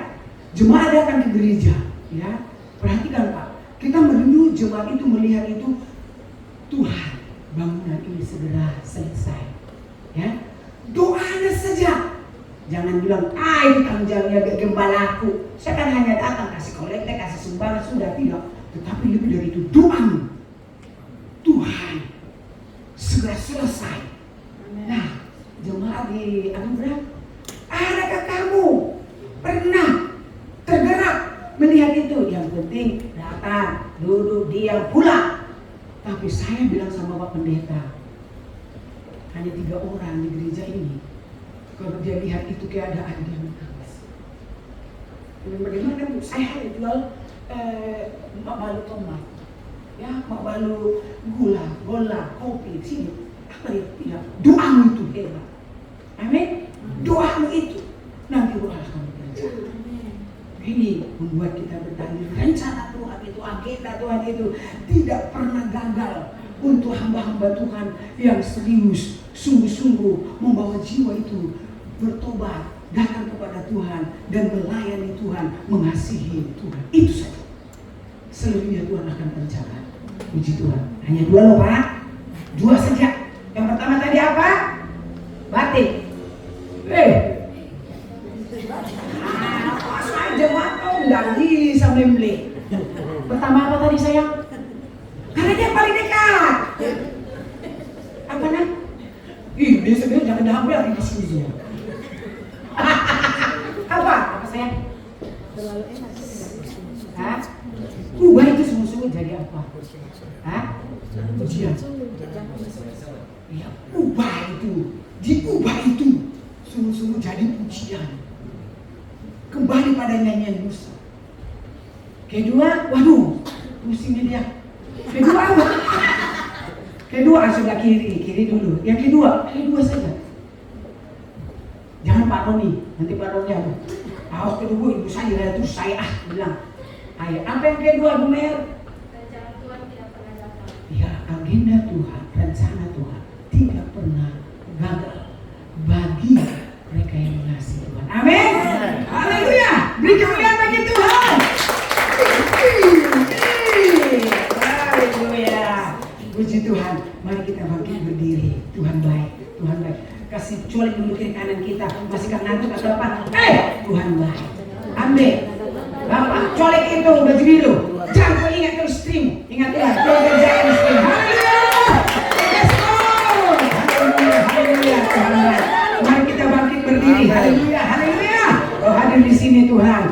Jemaat datang ke gereja, ya. Perhatikan Pak, kita menuju jemaat itu melihat itu, Tuhan, bangunan ini segera selesai, ya. Doanya saja, jangan bilang, itu tanggung jawabnya gembalaku. Saya kan hanya datang kasih kolekte, kasih sumbangan, sudah tidak. Tetapi lebih dari itu, doamu, Tuhan, segera selesai. Nah, jemaat di Anugerah, adakah kamu pernah tergerak melihat itu? Yang penting datang, duduk, diam, pulang. Tapi saya bilang sama Bapak Pendeta, hanya 3 orang di gereja ini. Kalau dia lihat itu keadaan, dia menangis. Bagaimana Bu? Saya hanya jual mak balu tomat, ya, mak balu gula, kopi, sini. Apa dia? Tidak. Doamu itu hebat. Amin. Doamu itu nanti doa kamu berencana. Ini membuat kita bertanya, rencana Tuhan itu, agenda Tuhan itu tidak pernah gagal untuk hamba-hamba Tuhan yang serius, sungguh-sungguh membawa jiwa itu bertobat, datang kepada Tuhan dan melayani Tuhan, mengasihi Tuhan. Itu saja. Selebihnya Tuhan akan rencana. Puji Tuhan. Hanya 2 loh Pak. 2 saja. Yang pertama tadi apa? Batik. Apa saja matau nggak bisa membeli. Pertama apa tadi sayang? Karena dia paling dekat. Apa nak? Dia sebenarnya jangan diambil di sini. Apa sayang? Terlalu enak. Hah? Ubah itu sungguh-sungguh jadi apa? Hah? Pujian. Ya, ubah itu, diubah itu sungguh-sungguh jadi pujian. Kembali pada nyanyian Musa. Kedua, waduh, pusingnya dia. Kedua apa? Kedua sudah kiri dulu. Yang kedua saja. Jangan Pak Roni, nanti Pak Roni apa? Awas kedua ibu saya terus saya bilang. Ayo, apa yang kedua Bu Mer? Rencana Tuhan tidak pernah gagal. Ya, agenda Tuhan, rencana Tuhan tidak pernah gagal bagi mereka yang mengasihi Tuhan. Amin. Haleluya. Beri kemuliaan bagi Tuhan. Haleluya. Puji Tuhan. Mari kita bangkit berdiri. Tuhan baik. Tuhan baik. Kasih colek dulu kiri kanan kita. Masih ngantuk atau apa? Tuhan baik. Amin. Bapak, colek itu baju biru. Jangan kau ingat terus stream. Ingat Tuhan, kau kerjakan stream. Haleluya. Let's go. Haleluya. Tuhan. Mari kita bangkit berdiri. Haleluya. Haleluya. Kau hadir di sini Tuhan.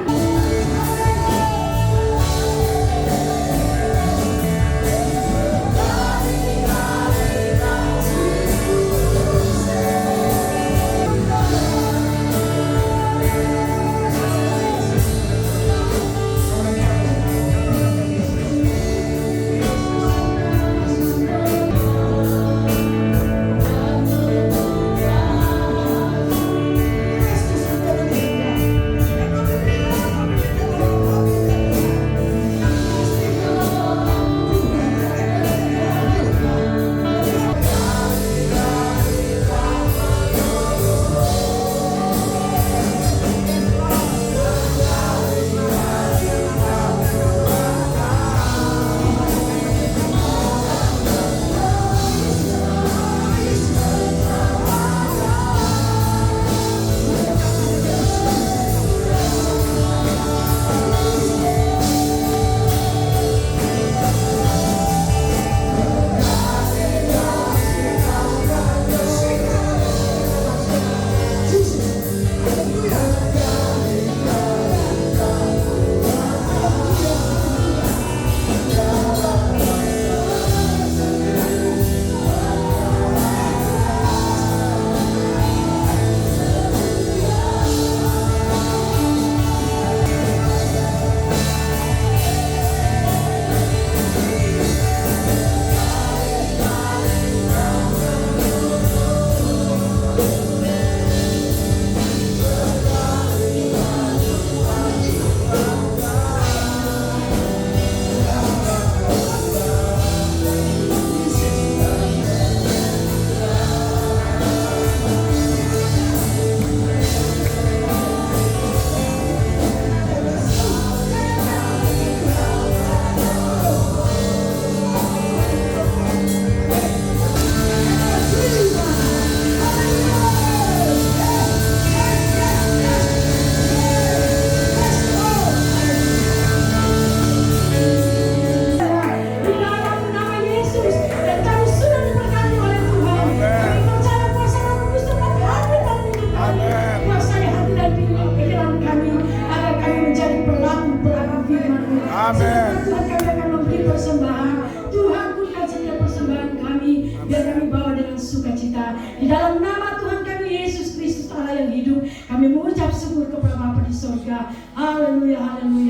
Di dalam nama Tuhan kami Yesus Kristus Allah yang hidup, kami mengucap syukur kepada Bapa di surga. Haleluya, haleluya.